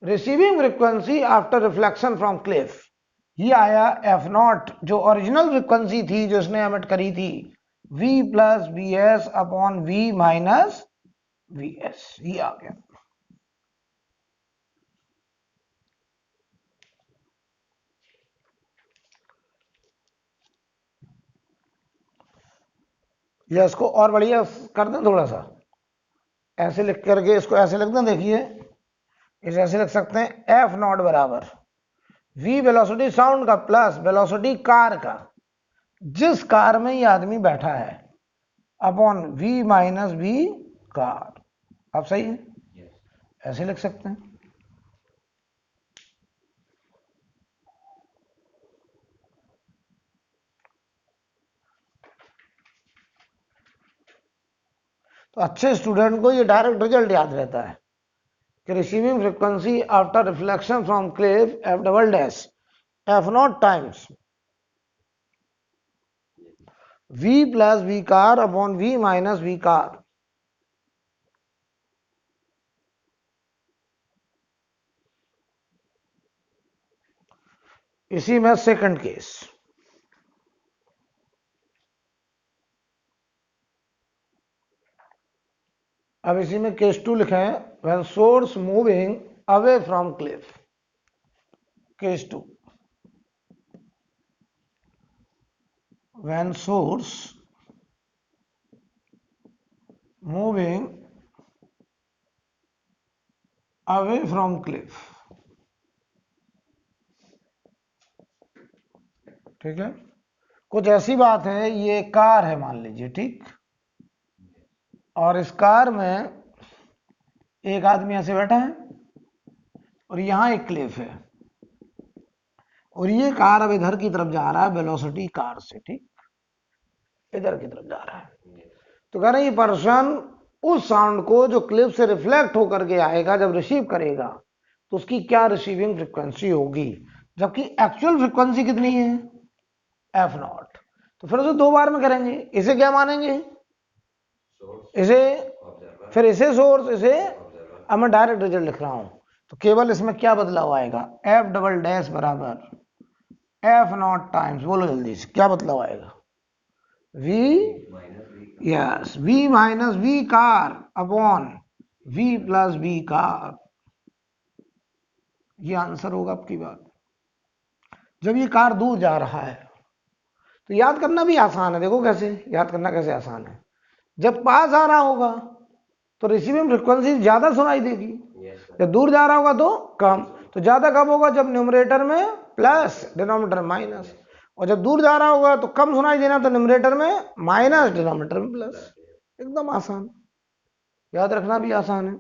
receiving frequency after reflection from cliff, ये आया एफ नॉट जो ओरिजिनल फ्रीक्वेंसी थी जो इसने एमिट करी थी, v plus we s upon v minus we s, ये आ गया। या इसको और बढ़िया कर दें थोड़ा सा, ऐसे लिख करके इसको ऐसे लिख दें, देखिए इसे ऐसे लिख सकते हैं, एफ नॉट बराबर v वेलोसिटी साउंड का प्लस वेलोसिटी कार का, जिस कार में ये आदमी बैठा है, upon v minus v car. अब सही है, ऐसे लिख सकते हैं। तो अच्छे स्टूडेंट को ये डायरेक्ट रिजल्ट याद रहता है कि receiving frequency after reflection from Cliff F double dash F not times v plus v car upon v minus v car. इसी में सेकंड केस, अब इसी में केस 2 लिखे हैं, when source moving away from Cliff. Case 2, when source moving away from cliff। ठीक है, कुछ ऐसी बात है, ये कार है मान लीजिए, ठीक, और इस कार में एक आदमी ऐसे बैठा है और यहां एक क्लिफ है, और ये कार अब इधर की तरफ जा रहा है वेलोसिटी कार से, ठीक, इधर की तरफ जा रहा है। तो कह रहे हैं ये पर्सन उस साउंड को जो क्लिफ से रिफ्लेक्ट होकर के आएगा जब रिसीव करेगा, तो उसकी क्या रिसीविंग फ्रीक्वेंसी होगी, जबकि एक्चुअल फ्रीक्वेंसी कितनी है, एफ नॉट। तो फिर उसे दो बार में करेंगे, इसे क्या मानेंगे, इसे, फिर इसे सोर्स, इसे, अब मैं डायरेक्ट रिजल्ट लिख रहा हूं, तो केवल इसमें क्या बदलाव आएगा, एफ डबल डैश बराबर एफ नॉट टाइम्स, बोलो जल्दी से क्या बदलाव आएगा, v, yes v minus v car upon v plus v car. ये आंसर होगा आपकी बात। जब ये कार दूर जा रहा है तो याद करना भी आसान है, देखो कैसे याद करना, कैसे आसान है, जब पास आ रहा होगा तो रिसीविंग फ्रीक्वेंसी ज्यादा सुनाई देगी, जब दूर जा रहा होगा तो कम। तो ज्यादा कब होगा, जब न्यूमरेटर में प्लस डिनोमिनेटर माइनस, और जब दूर जा रहा होगा तो कम सुनाई देना, तो न्यूमरेटर में माइनस डिनोमिनेटर में प्लस। एकदम आसान, याद रखना भी आसान है।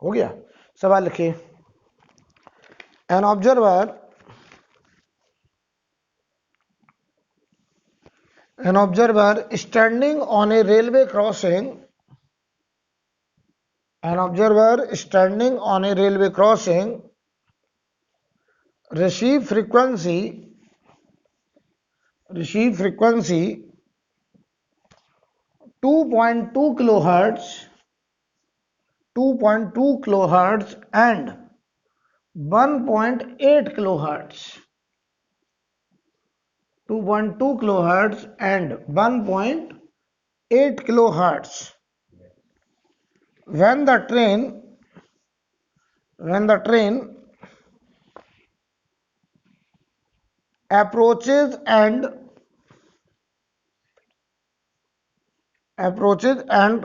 हो गया, सवाल लिखिए। An observer standing on A railway crossing, an observer standing on a railway crossing receive frequency 2.2 kilohertz 2.2 kilohertz and 1.8 kilohertz 2.2 kilohertz and 1.8 kilohertz when the train approaches and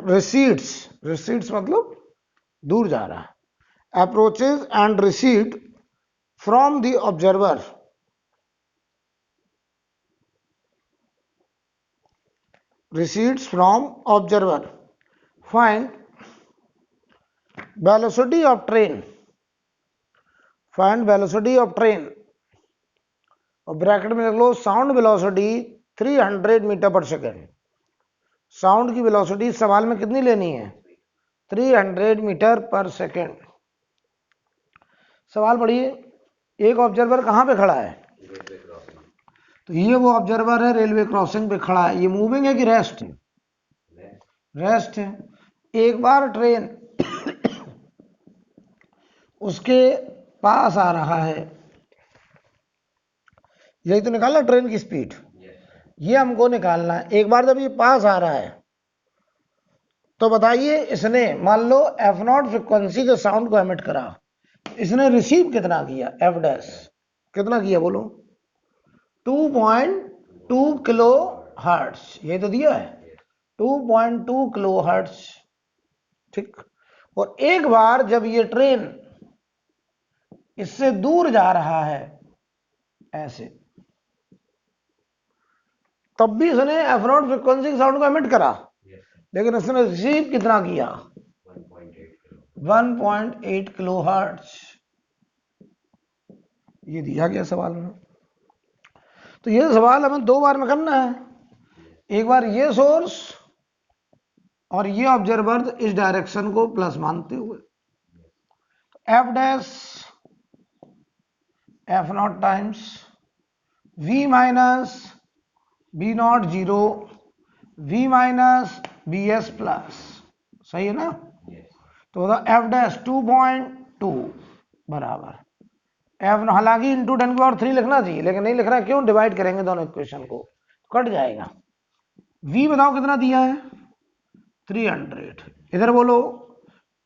recedes मतलब दूर जा रहा है, approaches and recede from the observer, recedes from observer, find velocity of train, find velocity of train, और bracket में लिख low sound velocity 300 metre per second. Sound की velocity सवाल में कितनी लेनी है? 300 मीटर पर सेकेंड। सवाल पढ़िए, एक ऑब्जर्वर कहाँ पे खड़ा है? तो ये वो ऑब्जर्वर है रेलवे क्रॉसिंग पे खड़ा है। ये मूविंग है कि रेस्ट है? रेस्ट है। एक बार ट्रेन उसके पास आ रहा है, यही तो निकालना ट्रेन की स्पीड, ये हमको निकालना है। एक बार जब ये पास आ रहा है तो बताइए, इसने मान लो f0 फ्रिक्वेंसी के साउंड को एमिट करा, इसने रिसीव कितना किया? f डैश कितना किया बोलो? 2.2 किलो हर्ट्ज, ये तो दिया है 2.2 किलो हर्ट्ज, ठीक। और एक बार जब ये ट्रेन इससे दूर जा रहा है ऐसे, तब भी इसने f0 फ्रिक्वेंसी के साउंड को एमिट करा, लेकिन इसने रिसीव कितना किया? 1.8 किलो हर्ट्ज। ये दिया गया सवाल में। तो ये सवाल हमें दो बार में करना है, एक बार ये सोर्स और ये ऑब्जर्वर इस डायरेक्शन को प्लस मानते हुए। F dash f0 times v minus B naught zero v minus v s plus, सही है ना? तो एफ डैश 2.2 बराबर एफ, हालांकि इंटू 10⁻³ लिखना चाहिए लेकिन नहीं लिख रहा, क्यों? डिवाइड करेंगे दोनों इक्वेशन को, कट जाएगा। v बताओ कितना दिया है? 300। इधर बोलो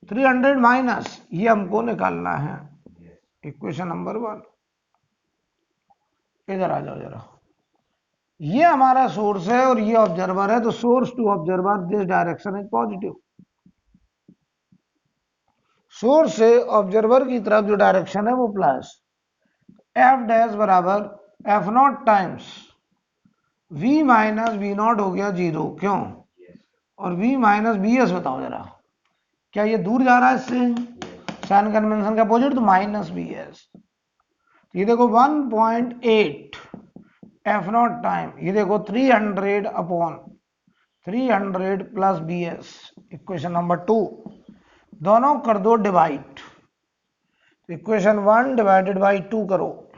300 माइनस, ये हमको निकालना है इक्वेशन नंबर 1। इधर आ जाओ जरा, ये हमारा सोर्स है और ये ऑब्जर्वर है, तो source to observer this direction is positive. Source से ऑब्जर्वर की तरफ जो डायरेक्शन है वो प्लस। एफ डैश बराबर f0 times v minus B naught हो गया 0, क्यों? और v माइनस बी एस बताओ जरा, क्या ये दूर जा रहा है इससे? साइन कन्वेंशन का अपोजिट, तो माइनस बी एस। ये देखो 1.8 f0 टाइम, ये देखो 300 upon 300 plus v s, equation number 2। दोनों कर दो डिवाइड, इक्वेशन 1 डिवाइडेड बाई 2 करो,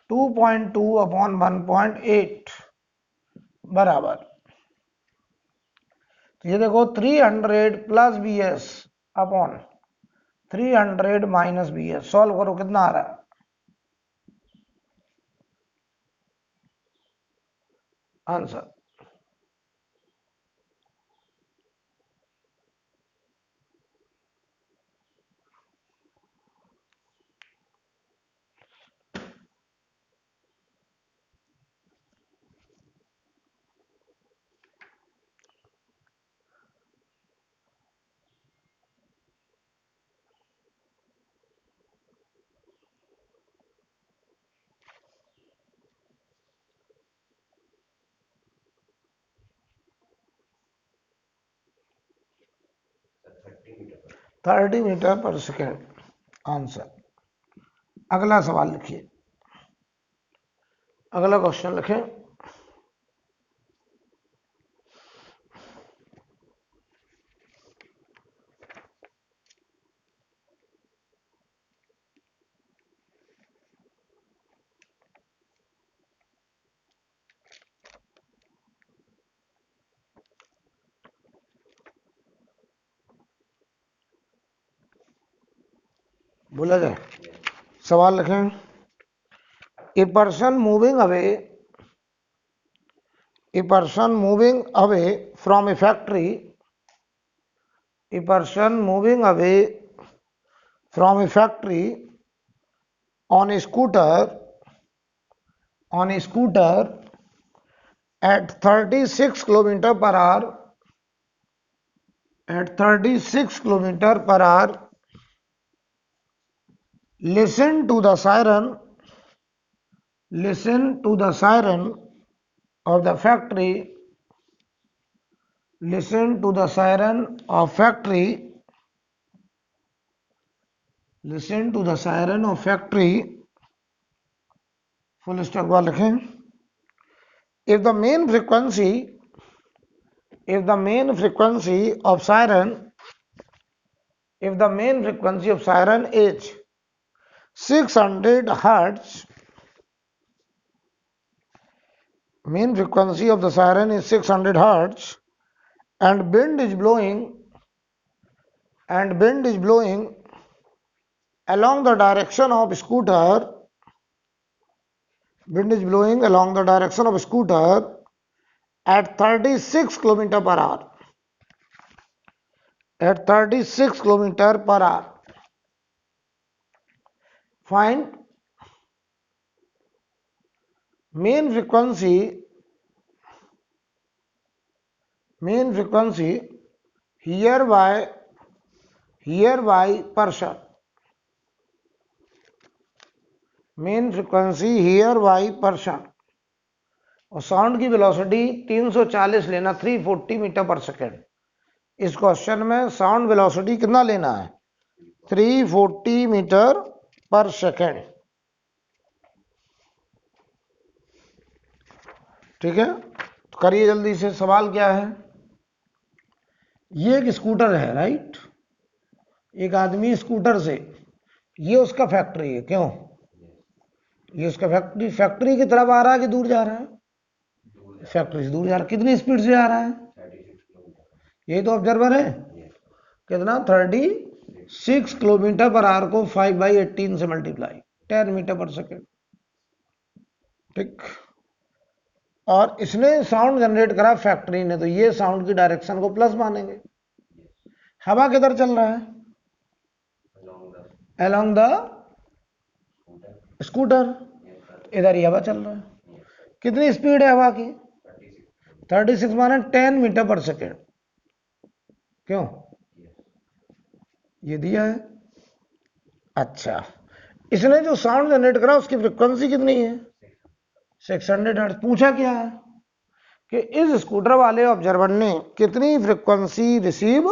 2.2 अपॉन 1.8 बराबर, तो ये देखो 300 plus v s upon 300 minus v s. Solve करो, कितना आ रहा है? Answer thirty metre per second, answer. अगला सवाल लिखिए, अगला क्वेश्चन लिखें। बोला जाए, सवाल लिखें। A person moving away, a person moving away from a factory, a person moving away from a factory on a scooter, at 36 kilometer per hour, at 36 kilometer per hour, listen to the siren of the factory, listen to the siren of factory listen to the siren of factory, full stop बाद लिखें। If the main frequency of siren is 600 hertz, main frequency of the siren is 600 hertz and wind is blowing along the direction of scooter, at 36 km per hour, find main frequency hereby person, main frequency here by person, और sound की velocity 340 लेना, 340 metre per second. इस question में sound velocity कितना लेना है? 340 metre per second. ठीक है, तो करिए जल्दी से। सवाल क्या है? ये एक स्कूटर है, राइट? एक आदमी स्कूटर से, ये उसका फैक्ट्री है, क्यों? ये उसका फैक्ट्री की तरफ आ रहा है कि दूर जा रहा है? फैक्ट्री से दूर जा रहा है। कितनी स्पीड से जा रहा है? यही तो ऑब्जर्वर है। कितना? 36 किलोमीटर पर आवर को 5/18 से मल्टीप्लाई, 10 मीटर पर सेकेंड। ठीक, और इसने साउंड जनरेट करा फैक्ट्री ने, तो ये साउंड की डायरेक्शन को प्लस मानेंगे। हवा किधर चल रहा है? अलोंग द स्कूटर, इधर ही हवा चल रहा है। कितनी स्पीड है हवा की? 36 माने 10 मीटर पर सेकेंड। क्यों? ये दिया है। अच्छा, इसने जो साउंड जनरेट करा उसकी फ्रीक्वेंसी कितनी है? 600 हर्ट्ज। पूछा क्या है कि इस स्कूटर वाले ऑब्जर्वर ने कितनी फ्रीक्वेंसी रिसीव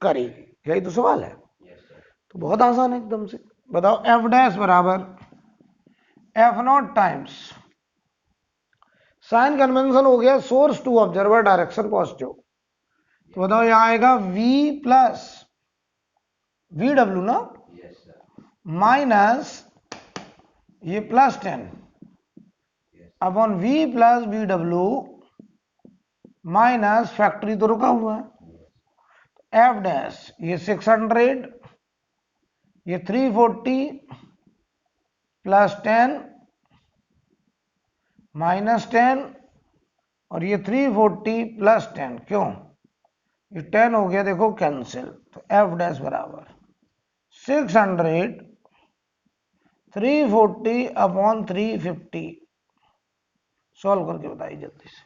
करी, यही तो सवाल है। तो बहुत आसान है एकदम से। बताओ, एफ डैश बराबर F0 टाइम्स साइन कन्वेंशन हो गया source to observer direction positive, तो बताओ यहां आएगा V प्लस VW ना, माइनस ये plus 10 upon V plus VW minus factory तो रुका हुआ है, F डैश ये 600, ये 340 प्लस 10 माइनस 10, और ये 340 प्लस 10, क्यों? ये 10 हो गया, देखो कैंसिल। तो F डैश बराबर 600 340 अपॉन 350। सॉल्व करके बताइए जल्दी से।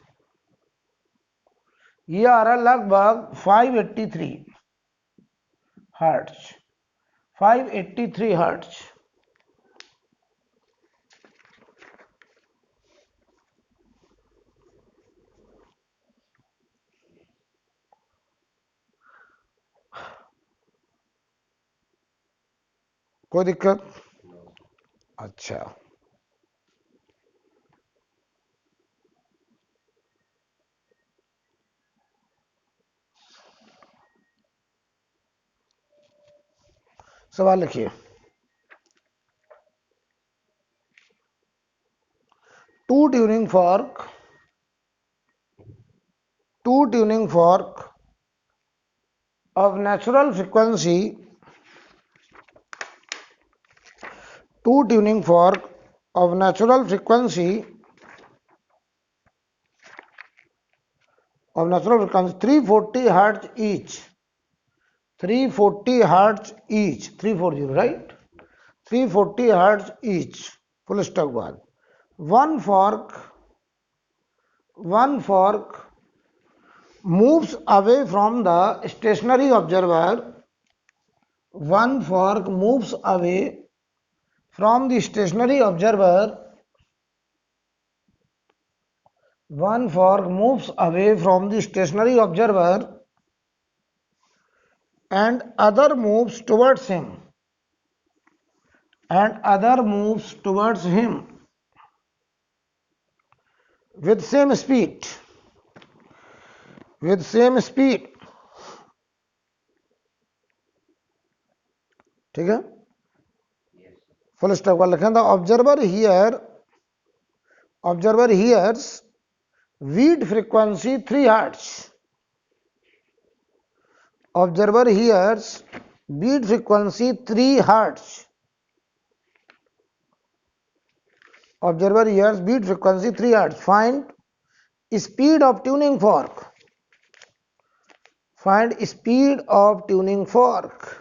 ये आ रहा है लगभग 583 हर्ट्ज, 583 हर्ट्ज। कोई दिक्कत? अच्छा, सवाल लिखिए। Two tuning fork of natural frequency, two tuning fork of natural frequency 340 hertz each, 340 hertz each, 340, right? 340 hertz each, full stop बाद। one fork moves away from the stationary observer, one fork moves away from the stationary observer, one fork moves away from the stationary observer and other moves towards him, and other moves towards him with same speed, ठीक है, full stop का लिखें। The observer hears beat frequency 3 hertz, observer hears beat frequency 3 hertz, observer hears beat frequency 3 hertz. Find speed of tuning fork, find speed of tuning fork.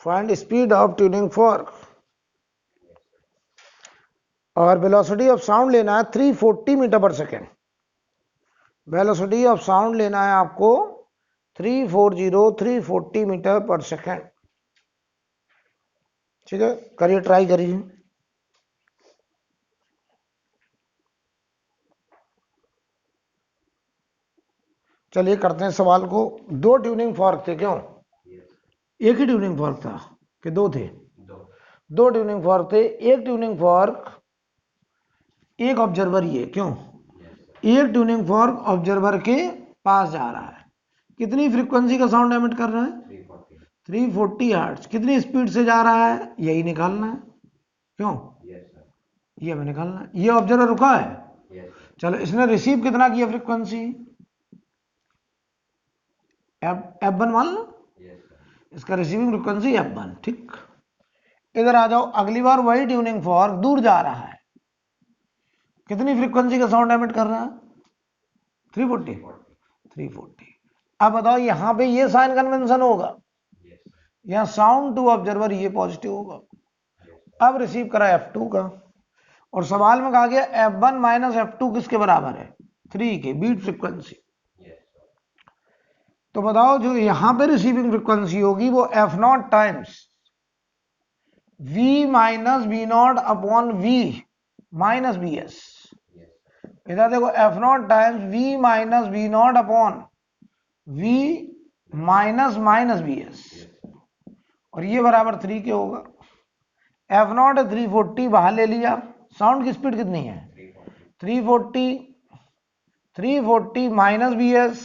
Find speed of tuning fork. और velocity of sound लेना है 340 metre per second. Velocity of sound लेना है आपको 340 metre per second. ठीक है, करिए, try करिए। चलिए करते हैं सवाल को। 2 ट्यूनिंग फॉर्क थे, क्यों? एक ही ट्यूनिंग फॉर्क था कि 2 थे? 2 ट्यूनिंग फॉर्क थे। एक ट्यूनिंग फॉर्क एक ऑब्जर्वर ही है, क्यों? एक ट्यूनिंग फॉर्क ऑब्जर्वर के पास जा रहा है। कितनी फ्रीक्वेंसी का साउंड एमिट कर रहा है? 340 हर्ट्ज। कितनी स्पीड से जा रहा है, यही निकालना है, क्यों? ये हमें निकालना है। ये ऑब्जर्वर रुका है, चलो इसने रिसीव कितना किया फ्रीक्वेंसी? F1 मान लो, इसका रिसीविंग फ्रीक्वेंसी F1। ठीक, इधर आ जाओ। अगली बार वही ट्यूनिंग फॉर्क दूर जा रहा है, कितनी फ्रीक्वेंसी का साउंड एमिट कर रहा है? 340। अब बताओ, यहां पे ये साइन कन्वेंशन होगा, यहां साउंड टू ऑब्जर्वर ये पॉजिटिव होगा। अब रिसीव करा F2 का, और सवाल में कहा गया F1 माइनस F2 किसके बराबर है? 3 के, बीट फ्रीक्वेंसी। तो बताओ, जो यहां पे रिसीविंग फ्रीक्वेंसी होगी वो F0 times V minus V0 upon V minus BS। इधर देखो, F0 times V minus V0 upon V minus minus BS, और ये बराबर 3 के होगा। F0 है 340, बाहर ले लिया। साउंड की स्पीड कितनी है? 340 minus BS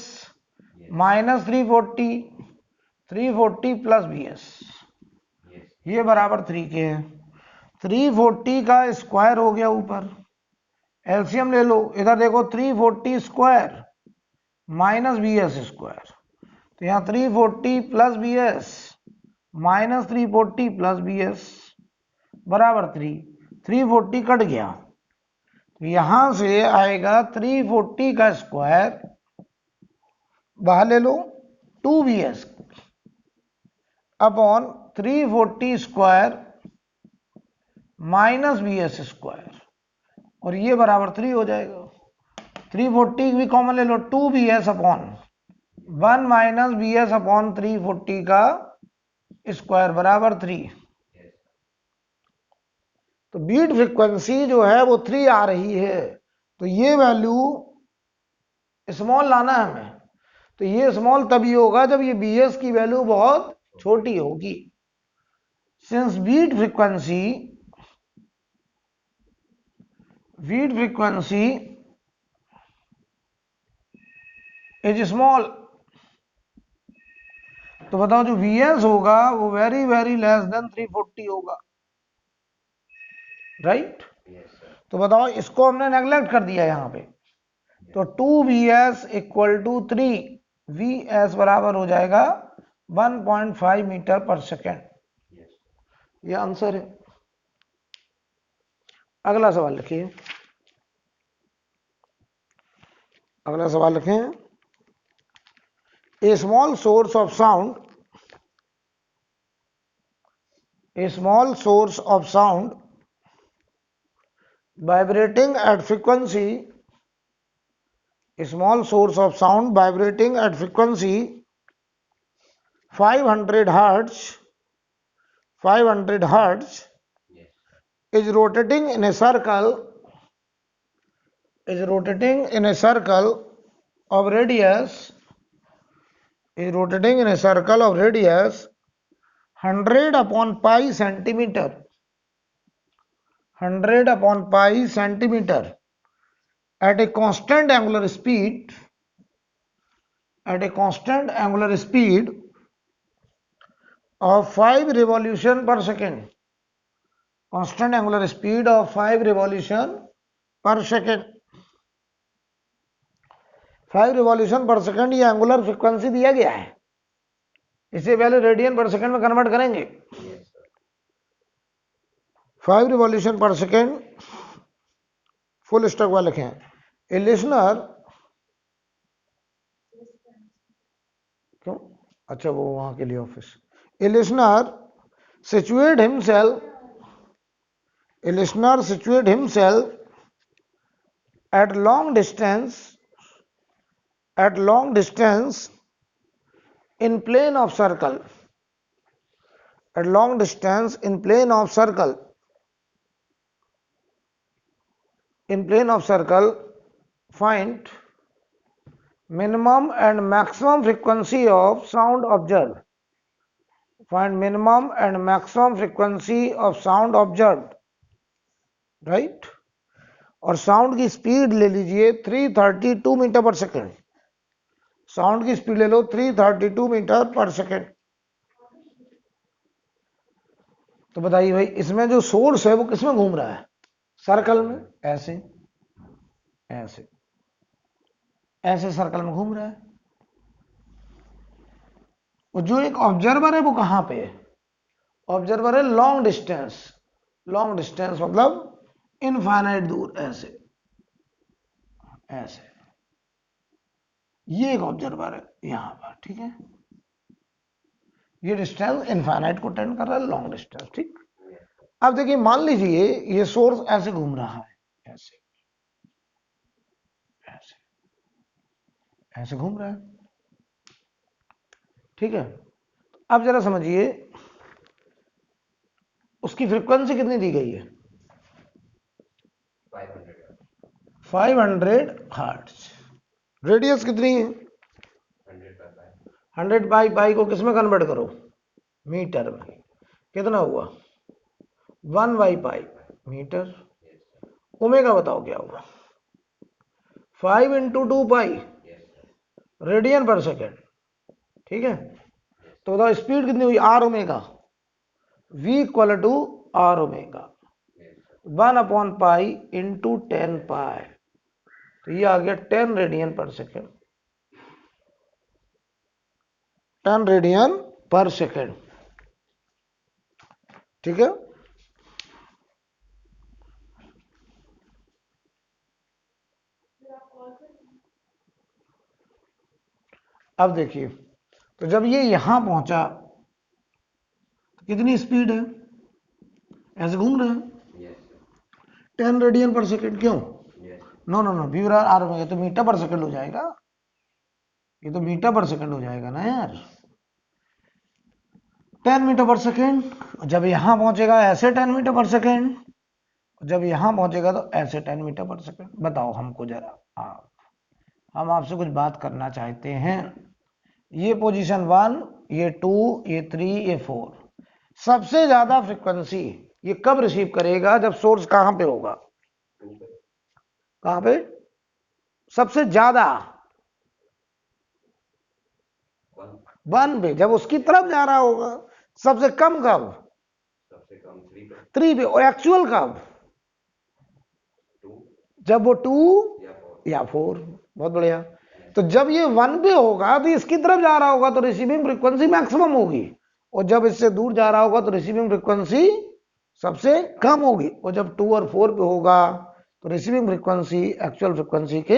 minus 340 plus BS, ये बराबर 3 के है। 340 का स्क्वायर हो गया ऊपर, एलसीएम ले लो। इधर देखो, 340 स्क्वायर माइनस BS स्क्वायर, तो यहाँ 340 plus BS minus 340 plus BS बराबर 3। 340 कट गया, तो यहां से आएगा 340 का स्क्वायर, बाहर ले लो, 2BS upon 340 square minus BS square, और ये बराबर 3 हो जाएगा। 340 भी कॉमन ले लो, 2BS upon 1 minus BS upon 340 का स्क्वायर बराबर 3। तो बीट फ्रीक्वेंसी जो है वो 3 आ रही है, तो ये वैल्यू स्मॉल लाना है हमें। तो ये स्मॉल तभी होगा जब ये BS की वैल्यू बहुत छोटी होगी। Since beat frequency is small, तो बताओ जो VS होगा वो वेरी वेरी लेस देन 340 होगा, राइट? तो बताओ, इसको हमने नेग्लेक्ट कर दिया यहाँ पे, तो 2BS इक्वल टू 3, VS बराबर हो जाएगा 1.5 मीटर पर सेकेंड। ये आंसर है। अगला सवाल लिखिए। अगला सवाल लिखें। A small source of sound vibrating at frequency 500 hertz is rotating in a circle of radius is rotating in a circle of radius 100 upon pi centimeter, 100 upon pi centimeter at a constant angular speed, at a constant angular speed of 5 revolution per second, constant angular speed of 5 revolution per second. 5 revolution पर second ये angular frequency दिया गया है, इसे पहले radian पर second में convert करेंगे। 5 रिवॉल्यूशन पर सेकंड फुल स्टॉक वाले लिखें। ए लिसनर, क्यों, अच्छा वो वहां के लिए office. A listener situate himself, A listener situate himself at long distance in plane of circle, at long distance in plane of circle, in plane of circle, find minimum and maximum frequency of sound observed, find minimum and maximum frequency of sound observed, right? और sound की speed ले लीजिए 332 metre per second, sound की speed ले लो 332 metre per second. तो बताइए भाई इसमें जो सोर्स है वो किसमें घूम रहा है, सर्कल में, ऐसे ऐसे ऐसे सर्कल में घूम रहा है। और जो एक ऑब्जर्वर है वो कहां पे है, ऑब्जर्वर है लॉन्ग डिस्टेंस, लॉन्ग डिस्टेंस मतलब इनफाइनाइट दूर, ऐसे ऐसे, ये एक ऑब्जर्वर है यहां पर, ठीक है। ये डिस्टेंस इनफाइनाइट को टेंड कर रहा है, लॉन्ग डिस्टेंस, ठीक। अब देखिए मान लीजिए ये सोर्स ऐसे घूम रहा है, ऐसे ऐसे ऐसे घूम रहा है, ठीक है। अब जरा समझिए उसकी फ्रीक्वेंसी कितनी दी गई है, 500 हर्ट्ज। रेडियस कितनी है 100 बाई पाई को किसमें कन्वर्ट करो, मीटर में, कितना हुआ 1 बाई पाई मीटर। ओमेगा बताओ क्या हुआ, 5 into 2 pi radian per second, ठीक है। तो बताओ स्पीड कितनी हुई, r omega, v equal to r omega 1 upon pi into 10 pi, तो ये आ गया 10 radian per second, 10 radian per second, ठीक है। अब देखिए तो जब ये यहां पहुंचा तो कितनी स्पीड है, ऐसे घूम रहे हैं 10 रेडियन पर सेकेंड, क्यों, no no no, v r omega तो मीटर पर सेकेंड हो जाएगा, ये तो मीटर पर सेकेंड हो जाएगा ना यार, 10 मीटर पर सेकेंड। जब यहां पहुंचेगा ऐसे 10 मीटर पर सेकेंड, जब यहां पहुंचेगा तो ऐसे 10 मीटर पर सेकेंड। बताओ हमको जरा, हम आपसे कुछ बात करना चाहते हैं। ये पोजीशन 1, ये 2, ये 3, ये 4, सबसे ज्यादा फ्रीक्वेंसी ये कब रिसीव करेगा, जब सोर्स कहां पे होगा, कहां पे सबसे ज्यादा, 1 पे, जब उसकी तरफ जा रहा होगा। सबसे कम कब, सबसे कम 3 पे। और एक्चुअल कब, जब वो 2 या 4, बहुत बढ़िया। तो जब ये 1 पे होगा तो इसकी तरफ जा रहा होगा तो रिसीविंग फ्रीक्वेंसी मैक्सिमम होगी, और जब इससे दूर जा रहा होगा तो रिसीविंग फ्रीक्वेंसी सबसे कम होगी। और जब 2 और 4 पे होगा तो रिसीविंग फ्रीक्वेंसी एक्चुअल फ्रीक्वेंसी के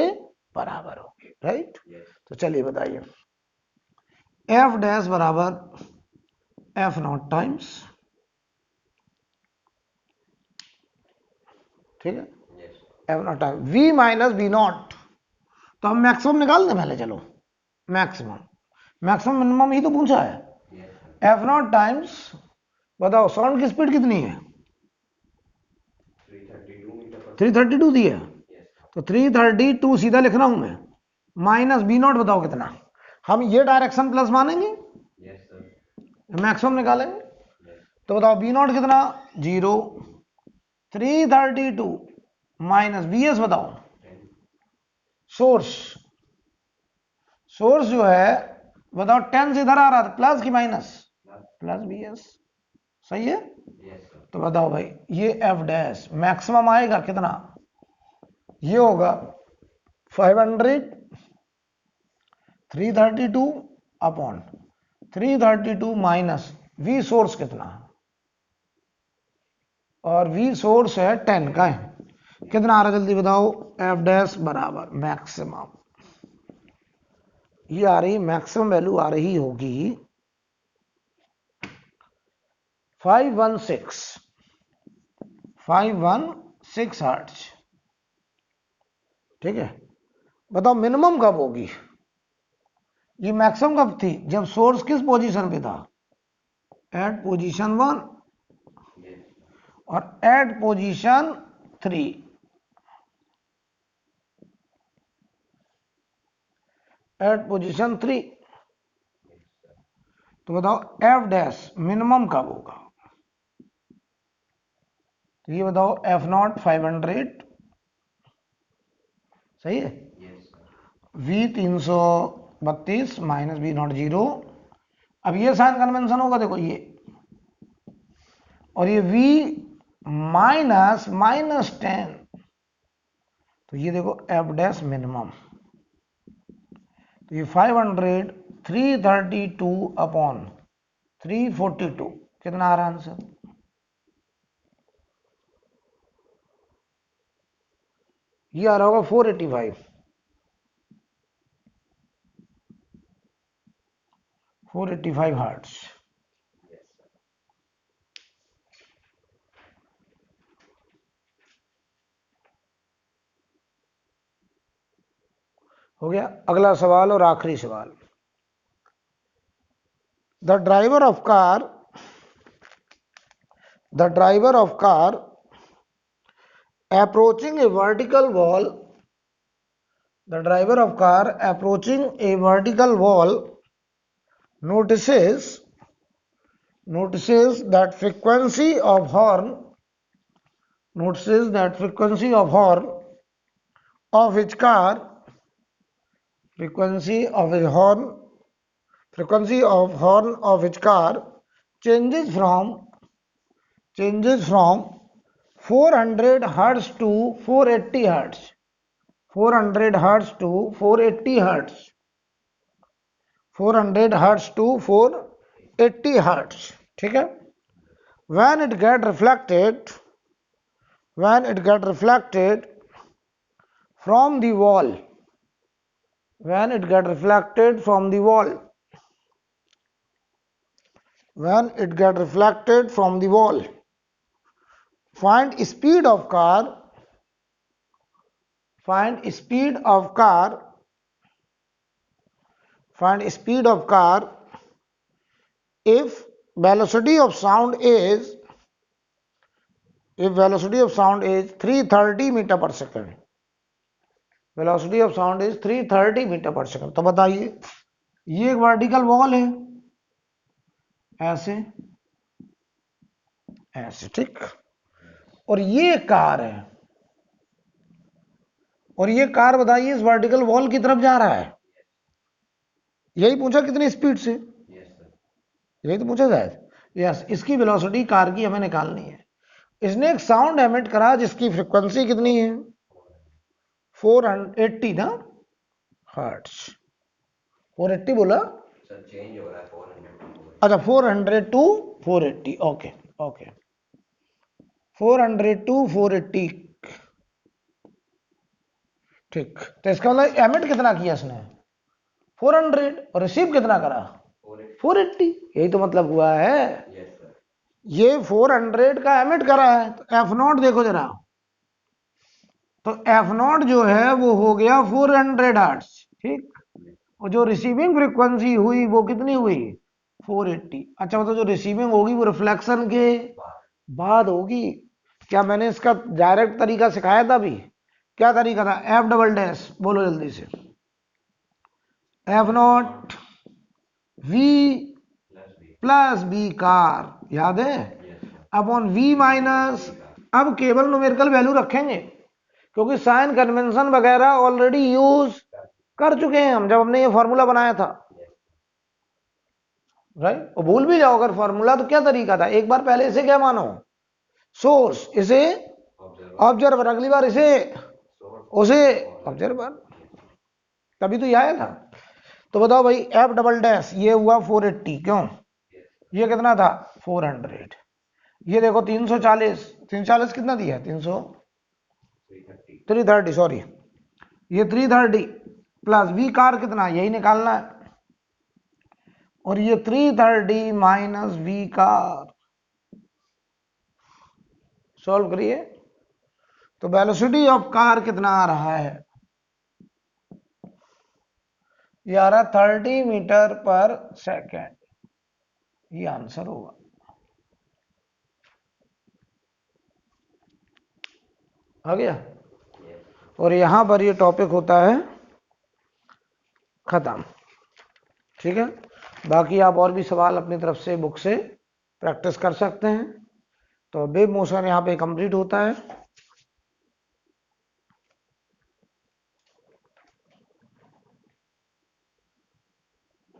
बराबर होगी, राइट। तो चलिए बताइए, एफ डैश बराबर एफ नॉट टाइम्स, ठीक है, f naught time v minus we naught. तो हम मैक्सिमम निकाल दें पहले, चलो मैक्सिमम, मैक्सिमम मिनिमम ही तो पूछा है। एफ नॉट टाइम्स, बताओ साउंड की स्पीड कितनी है, 332 दी है, तो 332 सीधा लिख रहा हूं मैं, माइनस बी नॉट बताओ कितना, हम ये डायरेक्शन प्लस मानेंगे, मैक्सिमम निकालेंगे। तो बताओ बी नॉट कितना 0, 332 माइनस बी एस बताओ। सोर्स जो है बताओ 10 से इधर आ रहा था, प्लस की माइनस, प्लस बी एस, सही है। तो बताओ भाई ये एफ डैश मैक्सिमम आएगा कितना, ये होगा 500 332 अपॉन 332 माइनस वी सोर्स कितना, और वी सोर्स है 10 का है, कितना आ रहा है जल्दी बताओ। एफ डैश बराबर मैक्सिमम, ये आ रही मैक्सिमम वैल्यू आ रही होगी 516 हर्ट्ज, ठीक है। बताओ मिनिमम कब होगी, ये मैक्सिमम कब थी, जब सोर्स किस पोजीशन पे था, एट पोजीशन 1 और एट पोजीशन 3, एट पोजीशन 3। तो बताओ एफ डैश मिनिमम कब होगा, तो ये बताओ एफ नॉट 500, सही है, वी 332 माइनस वी नॉट 0। अब ये साइन कन्वेंशन होगा देखो ये, और ये v माइनस माइनस 10, तो ये देखो एफ डैश मिनिमम, तो ये 500 332 अपॉन 342 कितना आ रहा आंसर, ये आ रहा होगा 485 हर्ट्ज। हो गया। अगला सवाल और आखिरी सवाल, the driver of car approaching a vertical wall, the driver of car approaching a vertical wall notices that frequency of horn of his car changes from 400 hertz to 480 hertz, 400 hertz to 480 hertz, 400 hertz to 480 hertz, ठीक है। when it get reflected from the wall, find speed of car if velocity of sound is 330 meter per second, velocity of sound is 330 meter per second। तो बताइए ये एक vertical wall है ऐसे ऐसे, ठीक, और ये कार है, और ये कार बताइए इस वर्टिकल वॉल की तरफ जा रहा है, यही पूछा कितनी स्पीड से, यही तो पूछा जाए। यस, इसकी वेलोसिटी कार की हमें निकालनी है। इसने एक साउंड एमिट करा जिसकी फ्रीक्वेंसी कितनी है 480 ना हर्ट्ज, 480 बोला, चेंज हो रहा है 400, अच्छा 400 टू 480, ओके 400 टू 480, ठीक। तो इसका मतलब एमिट कितना किया इसने 400 और रिसीव कितना करा 480, यही तो मतलब हुआ है। ये 400 का एमिट करा है, तो एफ नॉट देखो जरा, तो एफ नॉट जो है वो हो गया 400 हर्ट्ज, ठीक, और जो रिसीविंग फ्रीक्वेंसी हुई वो कितनी हुई 480। अच्छा मतलब जो रिसीविंग होगी वो रिफ्लेक्शन के बाद होगी। क्या मैंने इसका डायरेक्ट तरीका सिखाया था अभी, क्या तरीका था, एफ डबल डैश बोलो जल्दी से, f not v plus v car, याद है, अपॉन वी माइनस, अब केवल न्यूमेरिकल वैल्यू रखेंगे क्योंकि साइन कन्वेंशन वगैरह ऑलरेडी यूज कर चुके हैं हम जब हमने ये फॉर्मूला बनाया था, राइट। और भूल भी जाओ अगर फॉर्मूला तो क्या तरीका था, एक बार पहले इसे क्या मानो, सोर्स, इसे ऑब्जर्वर, अगली बार इसे उसे ऑब्जर्वर, तभी तो ये आया था। तो बताओ भाई एफ डबल डैश ये हुआ 480, क्यों, ये कितना था 400, ये देखो 340, 340 कितना दिया, 330, सॉरी, ये 330 प्लस वी कार कितना, यही निकालना है, और ये 330 माइनस वी कार, सॉल्व करिए। तो वेलोसिटी ऑफ कार कितना आ रहा है, ये आ रहा 30 मीटर पर सेकेंड, ये आंसर होगा। आ गया, और यहां पर ये टॉपिक होता है खत्म, ठीक है। बाकी आप और भी सवाल अपनी तरफ से बुक से प्रैक्टिस कर सकते हैं। तो वेव मोशन यहाँ पे कंप्लीट होता है।